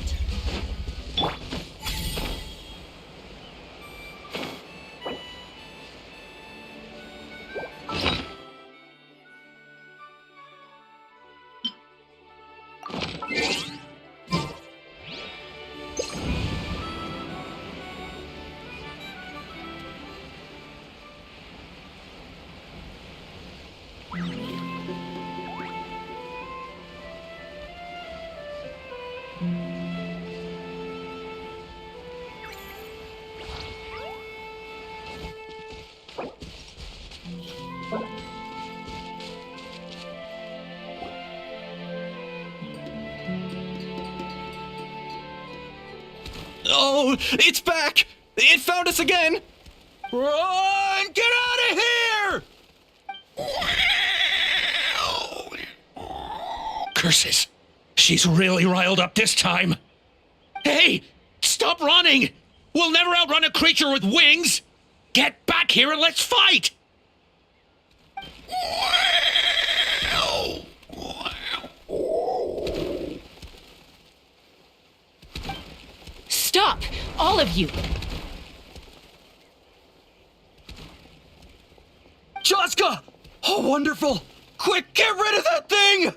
Oh, it's back! It found us again! Run! Get out of here! Curses. She's really riled up this time. Hey! Stop running! We'll never outrun a creature with wings! Get back here and let's fight! Stop! All of you! Chaska! Oh, wonderful! Quick, get rid of that thing!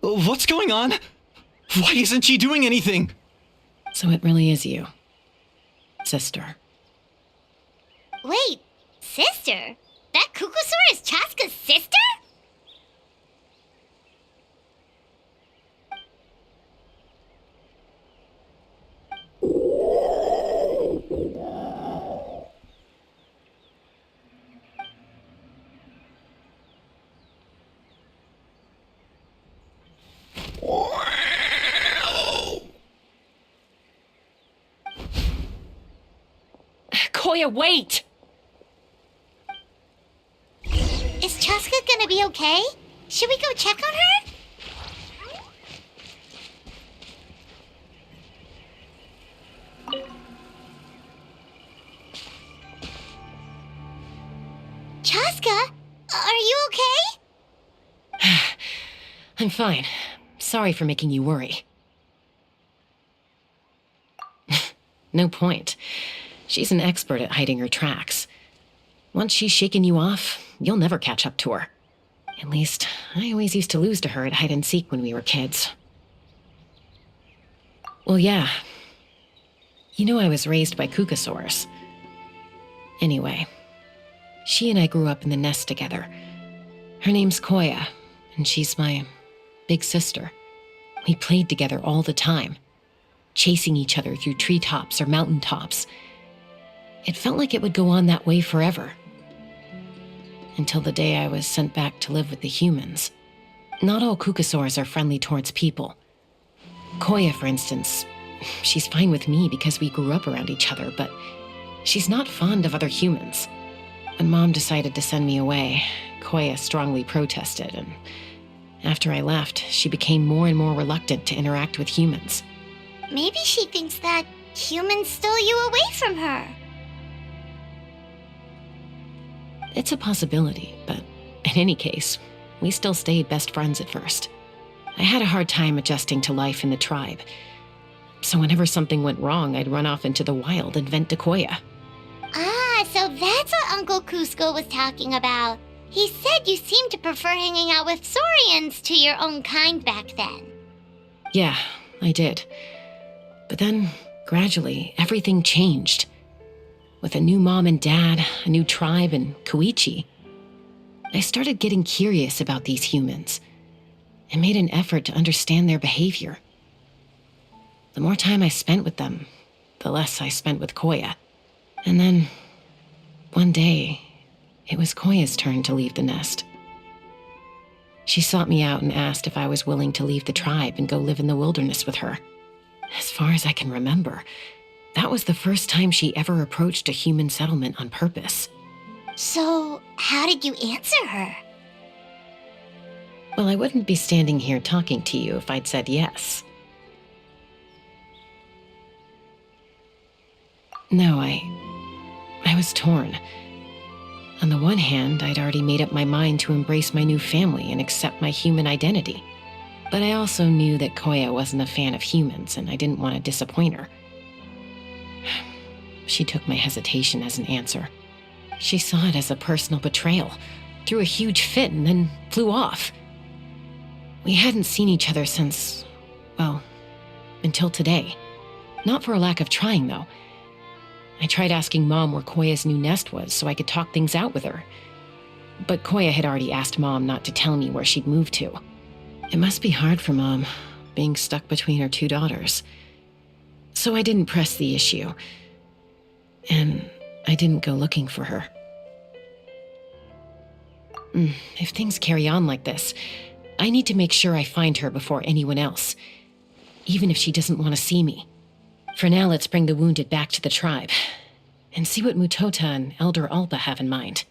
What's going on? Why isn't she doing anything? So it really is you, sister. Wait, sister? That Cucusaur is Chaska's sister? Koya, wait! Is Chaska gonna be okay? Should we go check on her? Chaska, are you okay? I'm fine. Sorry for making you worry. No point. She's an expert at hiding her tracks. Once she's shaken you off, you'll never catch up to her. At least, I always used to lose to her at hide-and-seek when we were kids. Well, yeah. You know I was raised by Cucusaurs. Anyway, she and I grew up in the nest together. Her name's Koya, and she's my big sister. We played together all the time, chasing each other through treetops or mountaintops. It felt like it would go on that way forever. Until the day I was sent back to live with the humans. Not all Cucusaurs are friendly towards people. Koya, for instance, she's fine with me because we grew up around each other, but she's not fond of other humans. When Mom decided to send me away, Koya strongly protested, and after I left, she became more and more reluctant to interact with humans. Maybe she thinks that humans stole you away from her. It's a possibility, but in any case, we still stayed best friends at first. I had a hard time adjusting to life in the tribe. So whenever something went wrong, I'd run off into the wild and vent to Koya. Ah, so that's what Uncle Cusco was talking about. He said you seemed to prefer hanging out with Saurians to your own kind back then. Yeah, I did. But then, gradually, everything changed. With a new mom and dad, a new tribe, and Koichi, I started getting curious about these humans. and made an effort to understand their behavior. The more time I spent with them, the less I spent with Koya. And then, one day, it was Koya's turn to leave the nest. She sought me out and asked if I was willing to leave the tribe and go live in the wilderness with her. As far as I can remember, that was the first time she ever approached a human settlement on purpose. So, how did you answer her? Well, I wouldn't be standing here talking to you if I'd said yes. No, I was torn. On the one hand, I'd already made up my mind to embrace my new family and accept my human identity. But I also knew that Koya wasn't a fan of humans, and I didn't want to disappoint her. She took my hesitation as an answer. She saw it as a personal betrayal, threw a huge fit, and then flew off. We hadn't seen each other since, well, until today. Not for a lack of trying, though. I tried asking Mom where Koya's new nest was so I could talk things out with her. But Koya had already asked Mom not to tell me where she'd moved to. It must be hard for Mom, being stuck between her two daughters. So I didn't press the issue. And I didn't go looking for her. If things carry on like this, I need to make sure I find her before anyone else, even if she doesn't want to see me. For now, let's bring the wounded back to the tribe and see what Mutota and Elder Alba have in mind.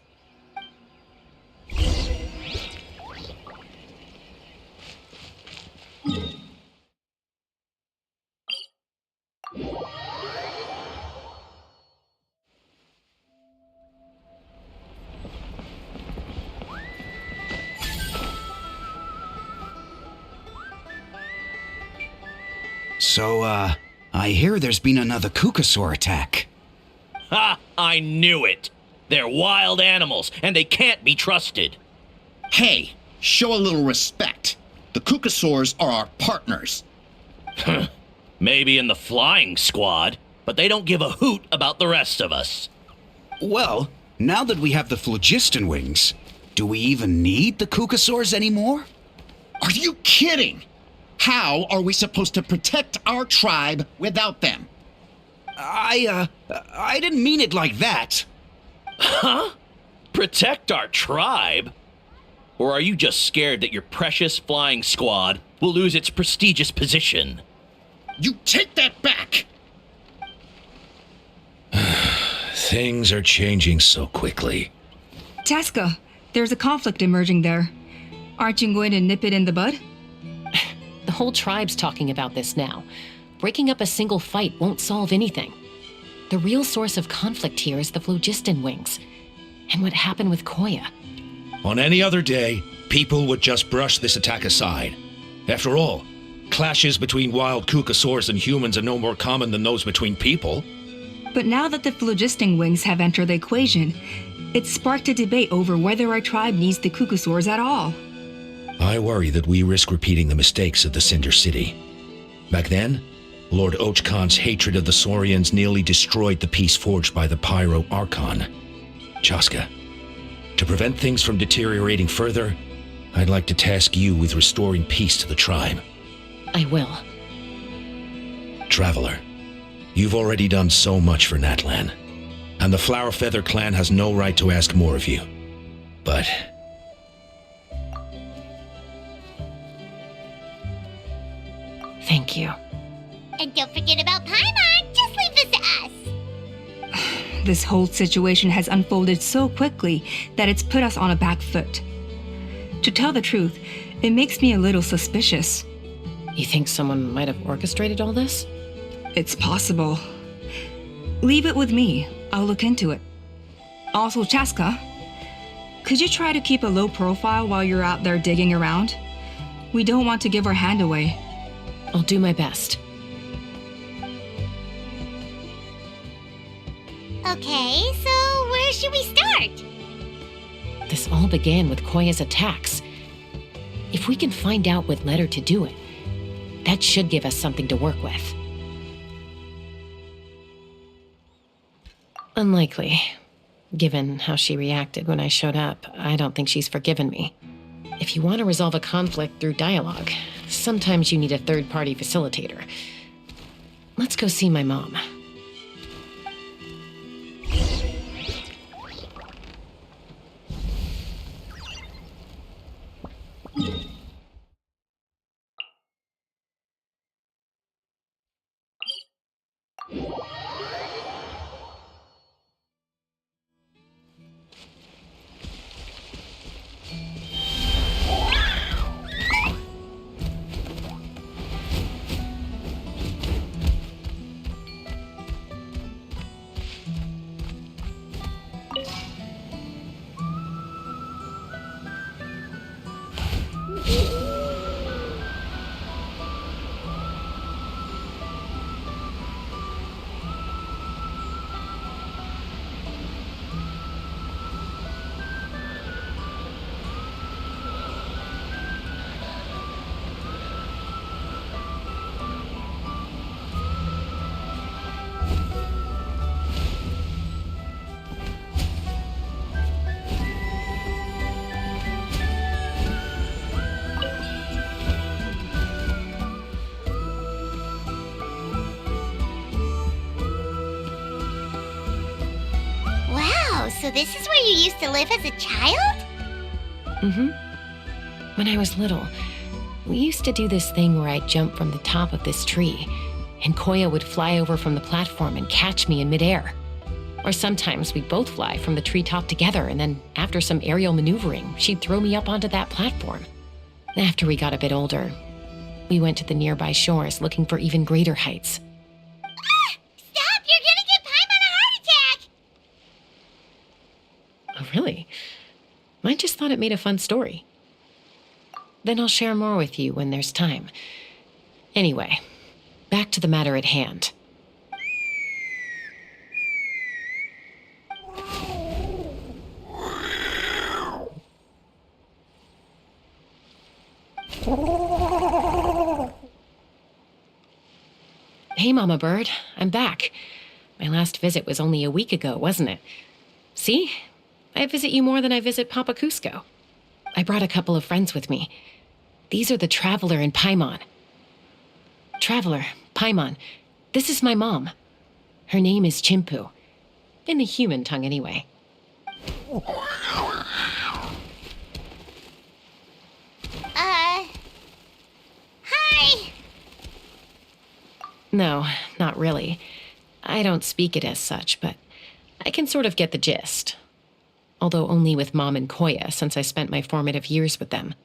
So, I hear there's been another Kukasaur attack. Ha! I knew it! They're wild animals, and they can't be trusted. Hey, show a little respect. The Kukasaurs are our partners. Maybe in the flying squad, but they don't give a hoot about the rest of us. Well, now that we have the phlogiston wings, do we even need the Kukasaurs anymore? Are you kidding? How are we supposed to protect our tribe without them? I didn't mean it like that. Huh? Protect our tribe? Or are you just scared that your precious flying squad will lose its prestigious position? You take that back! Things are changing so quickly. Chaska, there's a conflict emerging there. Aren't you going to nip it in the bud? The whole tribe's talking about this now. Breaking up a single fight won't solve anything. The real source of conflict here is the phlogiston wings, and what happened with Koya. On any other day, people would just brush this attack aside. After all, clashes between wild Kukasaurs and humans are no more common than those between people. But now that the phlogiston wings have entered the equation, it's sparked a debate over whether our tribe needs the Kukasaurs at all. I worry that we risk repeating the mistakes of the Cinder City. Back then, Lord Ochkan's hatred of the Saurians nearly destroyed the peace forged by the Pyro Archon. Chaska, to prevent things from deteriorating further, I'd like to task you with restoring peace to the tribe. I will. Traveler, you've already done so much for Natlan, and the Flower Feather clan has no right to ask more of you. But thank you. And don't forget about Paimon. Just leave this to us. This whole situation has unfolded so quickly that it's put us on a back foot. To tell the truth, it makes me a little suspicious. You think someone might have orchestrated all this? It's possible. Leave it with me. I'll look into it. Also, Chaska, could you try to keep a low profile while you're out there digging around? We don't want to give our hand away. I'll do my best. Okay, so where should we start? This all began with Koya's attacks. If we can find out what led her to do it, that should give us something to work with. Unlikely. Given how she reacted when I showed up, I don't think she's forgiven me. If you want to resolve a conflict through dialogue, sometimes you need a third-party facilitator. Let's go see my mom. Wow, so this is where you used to live as a child? Mm-hmm. When I was little, we used to do this thing where I'd jump from the top of this tree, and Koya would fly over from the platform and catch me in midair. Or sometimes we'd both fly from the treetop together, and then after some aerial maneuvering, she'd throw me up onto that platform. After we got a bit older, we went to the nearby shores looking for even greater heights. Stop! You're gonna give Paimon a heart attack! Oh, really? I just thought it made a fun story. Then I'll share more with you when there's time. Anyway, back to the matter at hand. Hey, Mama Bird, I'm back. My last visit was only a week ago, wasn't it? See? I visit you more than I visit Papa Cusco. I brought a couple of friends with me. These are the Traveler and Paimon. Traveler, Paimon, this is my mom. Her name is Chimpu. In the human tongue, anyway. Hi! No, not really. I don't speak it as such, but I can sort of get the gist. Although only with Mom and Koya, since I spent my formative years with them.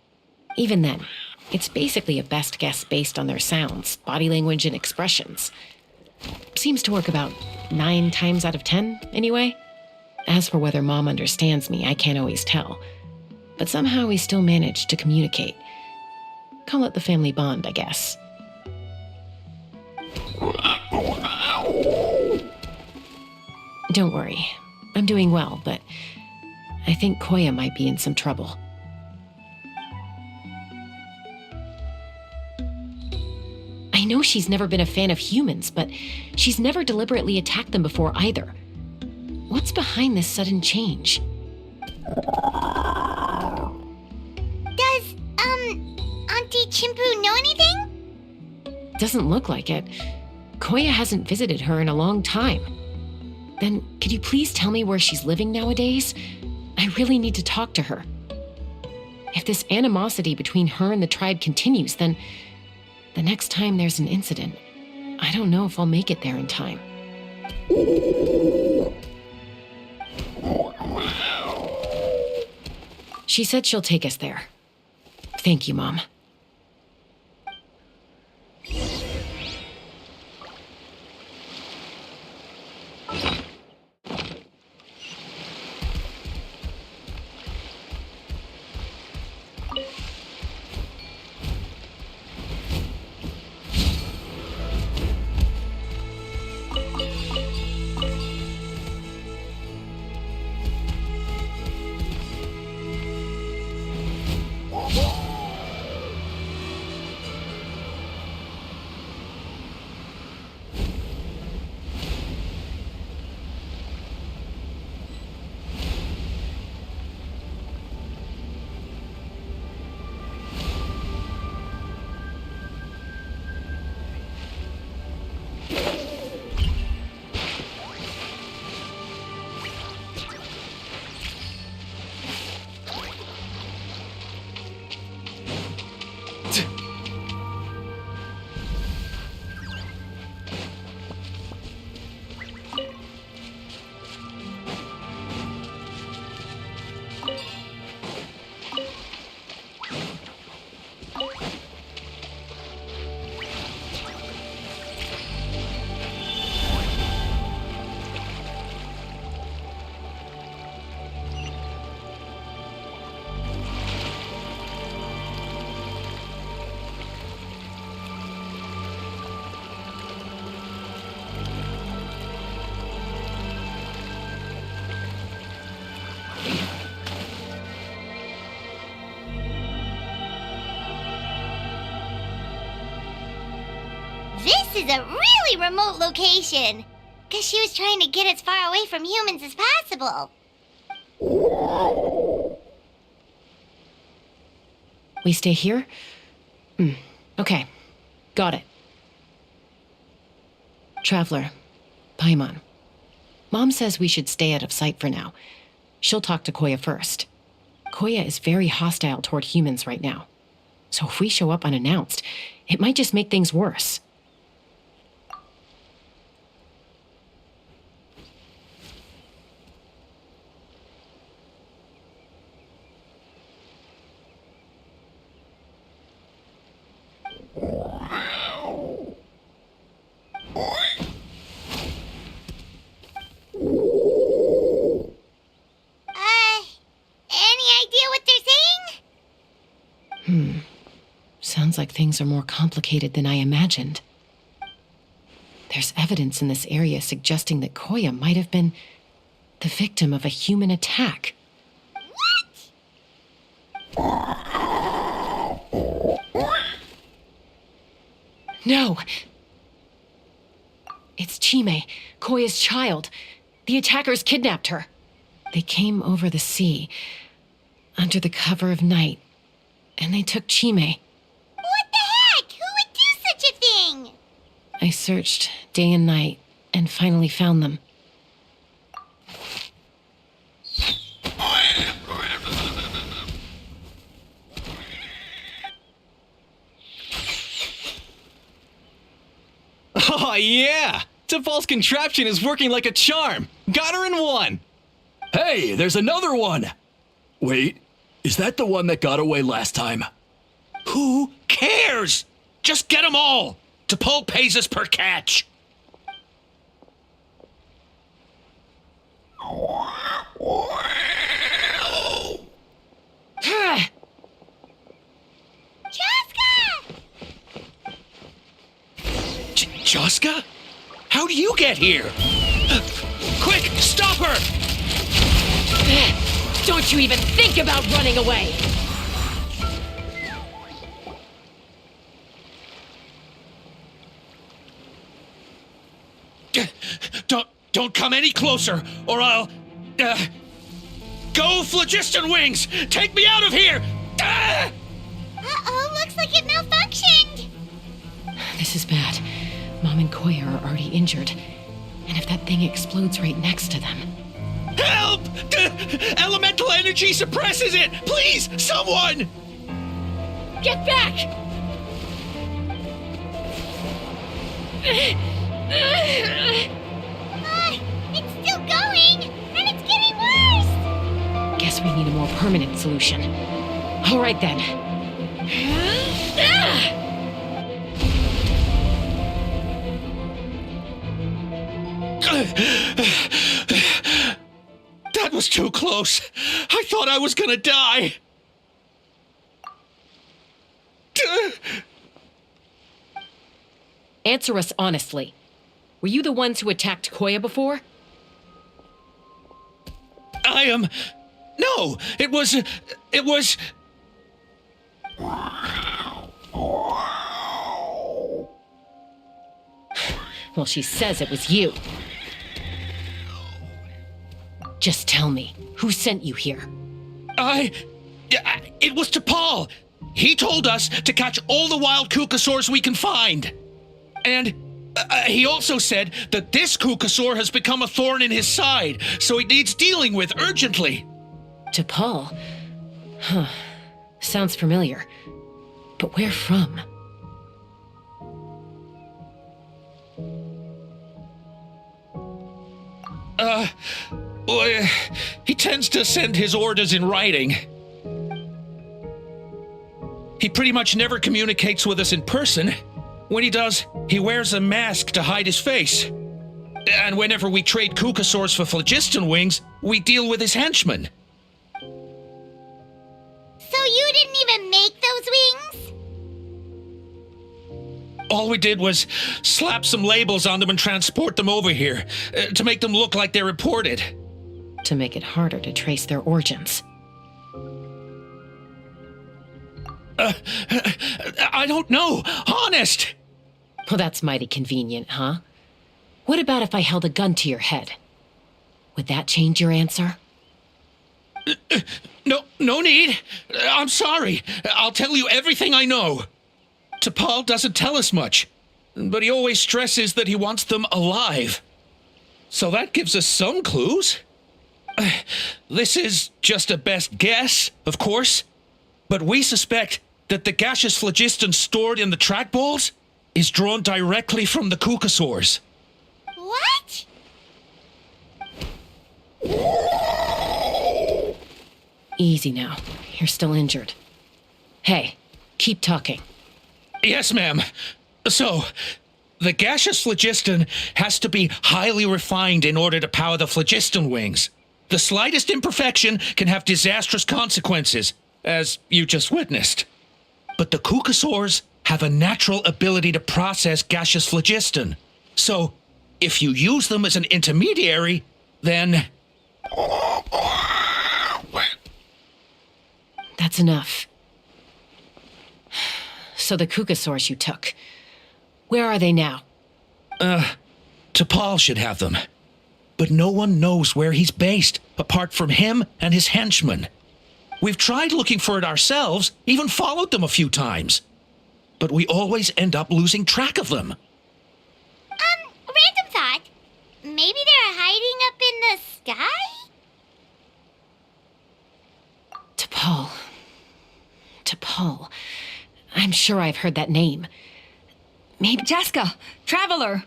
Even then, it's basically a best guess based on their sounds, body language, and expressions. Seems to work about 9 times out of 10, anyway. As for whether Mom understands me, I can't always tell. But somehow we still manage to communicate. Call it the family bond, I guess. Don't worry. I'm doing well, but I think Koya might be in some trouble. I know she's never been a fan of humans, but she's never deliberately attacked them before either. What's behind this sudden change? Does, Auntie Chimpu know anything? Doesn't look like it. Koya hasn't visited her in a long time. Then, could you please tell me where she's living nowadays? I really need to talk to her. If this animosity between her and the tribe continues, then the next time there's an incident, I don't know if I'll make it there in time. She said she'll take us there. Thank you, Mom. is a really remote location. Guess she was trying to get as far away from humans as possible. We stay here? Okay. Got it. Traveler, Paimon. Mom says we should stay out of sight for now. She'll talk to Koya first. Koya is very hostile toward humans right now. So if we show up unannounced, it might just make things worse. Any idea what they're saying? Sounds like things are more complicated than I imagined. There's evidence in this area suggesting that Koya might have been the victim of a human attack. No! It's Chime, Koya's child. The attackers kidnapped her. They came over the sea, under the cover of night, and they took Chime. What the heck? Who would do such a thing? I searched day and night, and finally found them. Oh, yeah! T'Pol's contraption is working like a charm! Got her in one! Hey, there's another one! Wait, is that the one that got away last time? Who cares? Just get them all. T'Pol pays us per catch. Chaska? How do you get here? Quick, stop her! Don't you even think about running away! Don't come any closer, or I'll... Go, Phlogiston Wings! Take me out of here! Uh-oh, looks like it malfunctioned! This is bad. Mom and Koya are already injured. And if that thing explodes right next to them... Help! Elemental energy suppresses it! Please, someone! Get back! It's still going, and it's getting worse! Guess we need a more permanent solution. All right then. That was too close. I thought I was gonna die. Answer us honestly. Were you the ones who attacked Koya before? I am... No, it was... Well, she says it was you. Just tell me, who sent you here? It was T'Pol. He told us to catch all the wild Kukasaurs we can find. And he also said that this Kukasaur has become a thorn in his side, so he needs dealing with urgently. T'Pol? Huh. Sounds familiar. But where from? Well, he tends to send his orders in writing. He pretty much never communicates with us in person. When he does, he wears a mask to hide his face. And whenever we trade Kukasaurs for Phlogiston Wings, we deal with his henchmen. So you didn't even make those wings? All we did was slap some labels on them and transport them over here, to make them look like they're imported. To make it harder to trace their origins. I don't know, honest! Well, that's mighty convenient, huh? What about if I held a gun to your head? Would that change your answer? No need. I'm sorry. I'll tell you everything I know. T'Pol doesn't tell us much, but he always stresses that he wants them alive. So that gives us some clues. This is just a best guess, of course, but we suspect that the gaseous phlogiston stored in the track balls is drawn directly from the Kukasaurs. What? Easy now. You're still injured. Hey, keep talking. Yes, ma'am. So, the gaseous phlogiston has to be highly refined in order to power the phlogiston wings. The slightest imperfection can have disastrous consequences, as you just witnessed. But the Kukasaurs have a natural ability to process gaseous phlogiston. So, if you use them as an intermediary, then... That's enough. So the Kukasaurs you took, where are they now? T'Pol should have them. But no one knows where he's based, apart from him and his henchmen. We've tried looking for it ourselves, even followed them a few times. But we always end up losing track of them. Random thought. Maybe they're hiding up in the sky? T'Pol. I'm sure I've heard that name. Maybe... Chaska! Traveler!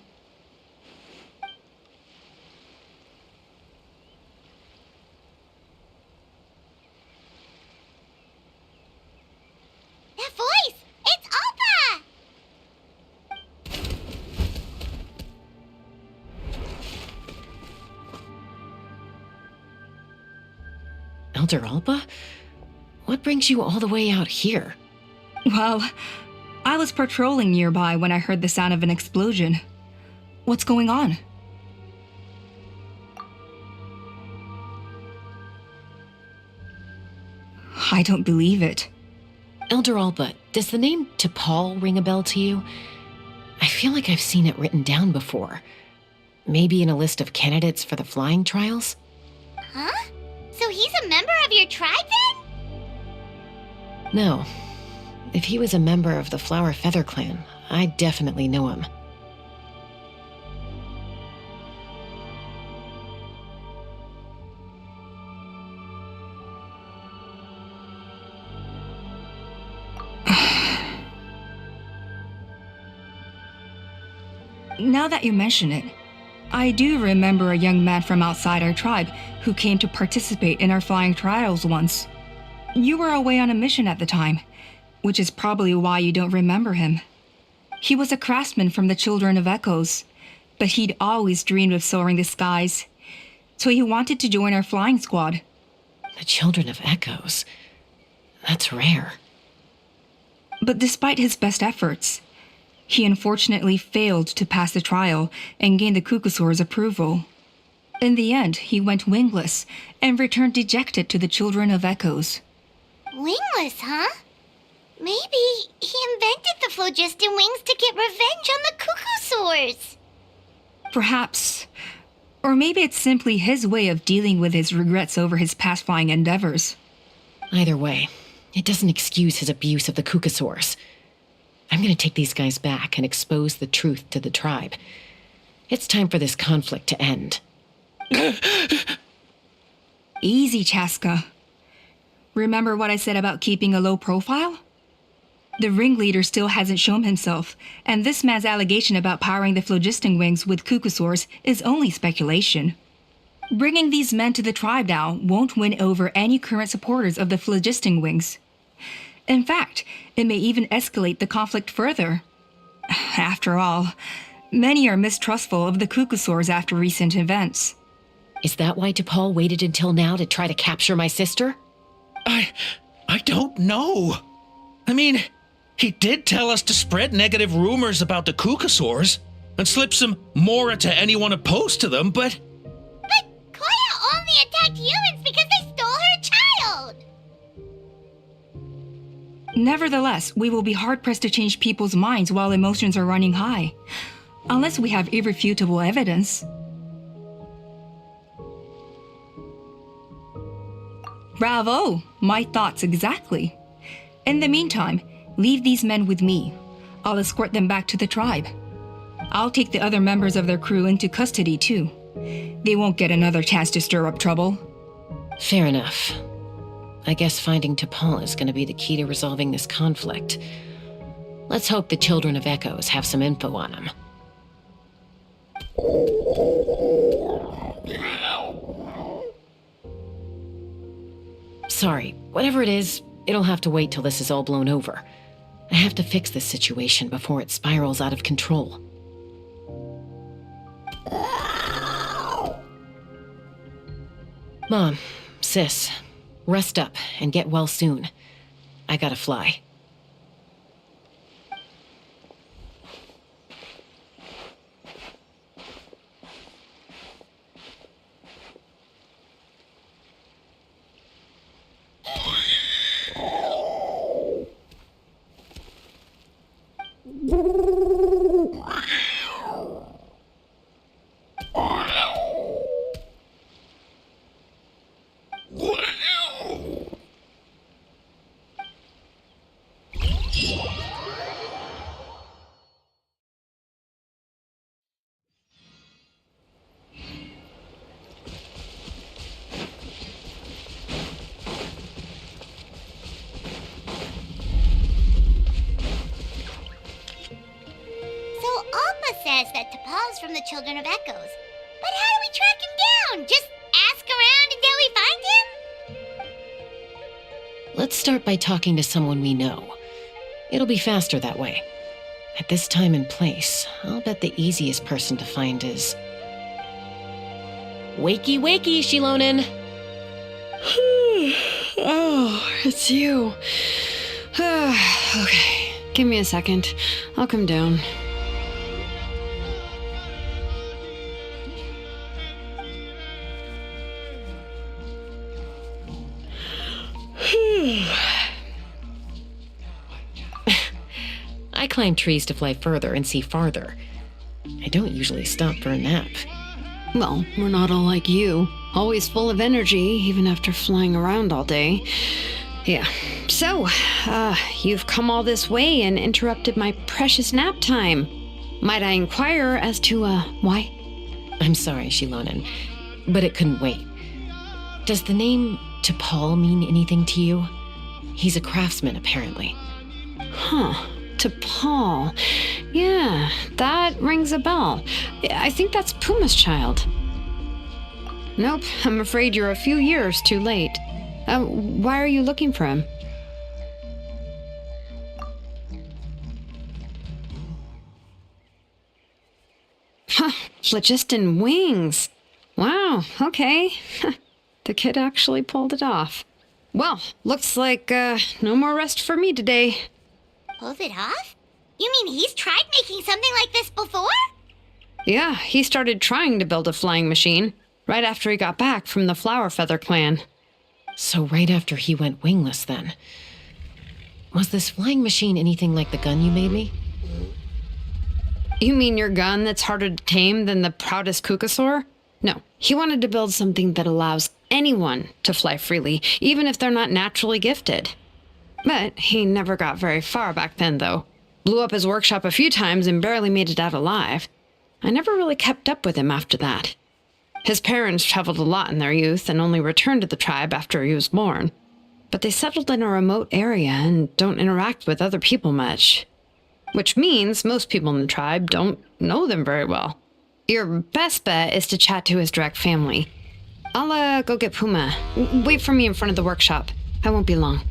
That voice! It's Alpa! Elder Alba? What brings you all the way out here? Well, I was patrolling nearby when I heard the sound of an explosion. What's going on? I don't believe it. Elder Alba, does the name T'Pol ring a bell to you? I feel like I've seen it written down before. Maybe in a list of candidates for the flying trials? Huh? So he's a member of your tribe then? No. If he was a member of the Flower Feather Clan, I'd definitely know him. Now that you mention it, I do remember a young man from outside our tribe who came to participate in our flying trials once. You were away on a mission at the time, which is probably why you don't remember him. He was a craftsman from the Children of Echoes, but he'd always dreamed of soaring the skies, so he wanted to join our flying squad. The Children of Echoes? That's rare. But despite his best efforts, he unfortunately failed to pass the trial and gain the Kukasaur's approval. In the end, he went wingless and returned dejected to the Children of Echoes. Wingless, huh? Maybe he invented the phlogiston wings to get revenge on the Kukasaurs. Perhaps. Or maybe it's simply his way of dealing with his regrets over his past flying endeavors. Either way, it doesn't excuse his abuse of the Kukasaurs. I'm going to take these guys back and expose the truth to the tribe. It's time for this conflict to end. Easy, Chaska. Remember what I said about keeping a low profile? The ringleader still hasn't shown himself, and this man's allegation about powering the phlogiston wings with Kukasaurs is only speculation. Bringing these men to the tribe now won't win over any current supporters of the phlogiston wings. In fact, it may even escalate the conflict further. After all, many are mistrustful of the Kukasaurs after recent events. Is that why T'Pol waited until now to try to capture my sister? I don't know. I mean, he did tell us to spread negative rumors about the Kukasaurs and slip some Mora to anyone opposed to them, but... But Koya only attacked humans because they stole her child! Nevertheless, we will be hard-pressed to change people's minds while emotions are running high. Unless we have irrefutable evidence. Bravo! My thoughts exactly. In the meantime, leave these men with me. I'll escort them back to the tribe. I'll take the other members of their crew into custody too. They won't get another chance to stir up trouble. Fair enough. I guess finding T'Pol is going to be the key to resolving this conflict. Let's hope the Children of Echoes have some info on him. Sorry, whatever it is, it'll have to wait till this is all blown over. I have to fix this situation before it spirals out of control. Mom, sis, rest up and get well soon. I gotta fly. Says that T'Pol's from the Children of Echoes. But how do we track him down? Just ask around until we find him? Let's start by talking to someone we know. It'll be faster that way. At this time and place, I'll bet the easiest person to find is... Wakey, wakey, Tlalocan! Oh, it's you. Okay, give me a second. I'll come down. I climb trees to fly further and see farther. I don't usually stop for a nap. Well, we're not all like you. Always full of energy, even after flying around all day. Yeah. So, you've come all this way and interrupted my precious nap time. Might I inquire as to, why? I'm sorry, Tlalocan, but it couldn't wait. Does the name T'Pol mean anything to you? He's a craftsman, apparently. Huh. T'Pol. Yeah, that rings a bell. I think that's Puma's child. Nope, I'm afraid you're a few years too late. Why are you looking for him? Huh, phlogiston wings. Wow, okay. The kid actually pulled it off. Well, looks like, no more rest for me today. Pulled it off? You mean he's tried making something like this before? Yeah, he started trying to build a flying machine right after he got back from the Flower Feather clan. So right after he went wingless, then. Was this flying machine anything like the gun you made me? You mean your gun that's harder to tame than the proudest Kukasaur? No, he wanted to build something that allows anyone to fly freely, even if they're not naturally gifted. But he never got very far back then, though. Blew up his workshop a few times and barely made it out alive. I never really kept up with him after that. His parents traveled a lot in their youth and only returned to the tribe after he was born. But they settled in a remote area and don't interact with other people much. Which means most people in the tribe don't know them very well. Your best bet is to chat to his direct family. I'll, go get Puma. Wait for me in front of the workshop. I won't be long.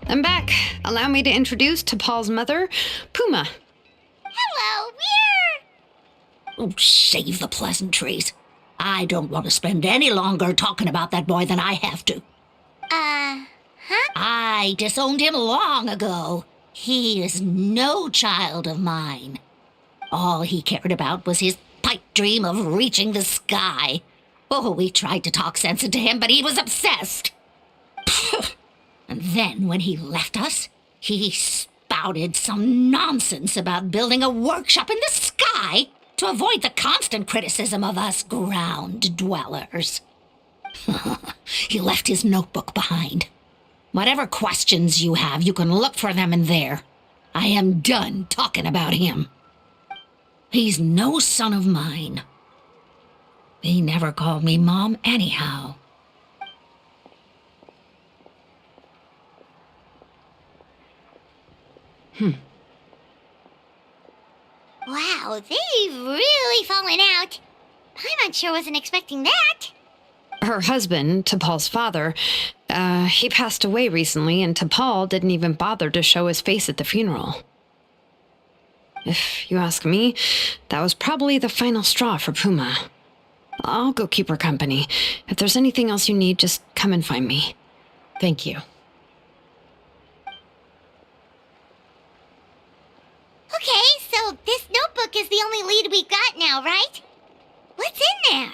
I'm back. Allow me to introduce T'Pol's mother, Puma. Oh, save the pleasantries. I don't want to spend any longer talking about that boy than I have to. I disowned him long ago. He is no child of mine. All he cared about was his pipe dream of reaching the sky. Oh, we tried to talk sense into him, but he was obsessed. And then when he left us, he spouted some nonsense about building a workshop in the sky to avoid the constant criticism of us ground dwellers. He left his notebook behind. Whatever questions you have, you can look for them in there. I am done talking about him. He's no son of mine. He never called me Mom anyhow. Wow, they've really fallen out. Paimon sure wasn't expecting that. Her husband, T'Pol's father, he passed away recently, and T'Pol didn't even bother to show his face at the funeral. If you ask me, that was probably the final straw for Puma. I'll go keep her company. If there's anything else you need, just come and find me. Thank you. Okay, so this notebook is the only lead we got now, right? What's in there?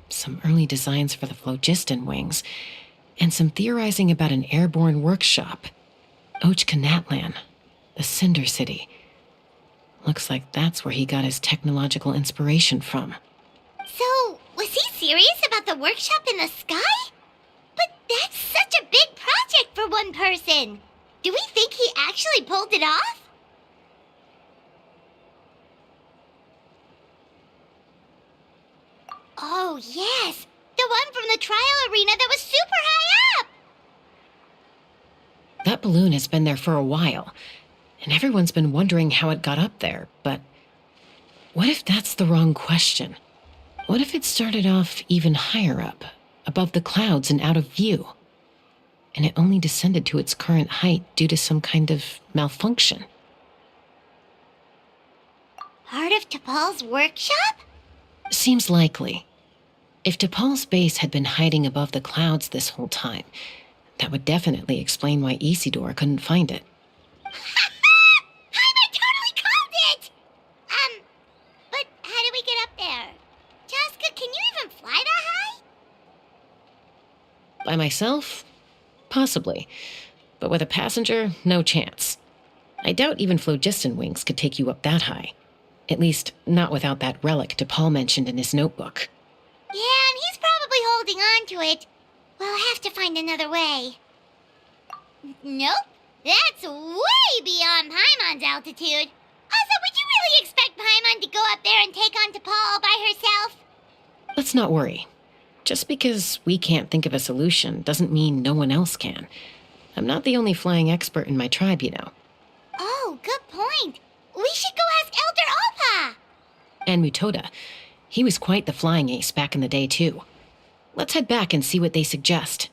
Some early designs for the phlogiston wings, and some theorizing about an airborne workshop. Natlan, the Cinder City. Looks like that's where he got his technological inspiration from. So, was he serious about the workshop in the sky? But that's such a big project for one person. Do we think he actually pulled it off? Oh, yes. The one from the trial arena that was super high up. That balloon has been there for a while, and everyone's been wondering how it got up there, but what if that's the wrong question? What if it started off even higher up, above the clouds and out of view, and it only descended to its current height due to some kind of malfunction? Part of T'Pol's workshop? Seems likely. If T'Pol's base had been hiding above the clouds this whole time, that would definitely explain why Isidore couldn't find it. I totally called it! But how do we get up there? Chaska, can you even fly that high? By myself? Possibly. But with a passenger, no chance. I doubt even phlogiston wings could take you up that high. At least, not without that relic T'Pol mentioned in his notebook. Yeah, and he's probably holding on to it. We'll have to find another way. Nope. That's way beyond Paimon's altitude. Also, would you really expect Paimon to go up there and take on T'Pol all by herself? Let's not worry. Just because we can't think of a solution doesn't mean no one else can. I'm not the only flying expert in my tribe, you know. Oh, good point. We should go ask Elder Alpa. And Mutoda. He was quite the flying ace back in the day, too. Let's head back and see what they suggest.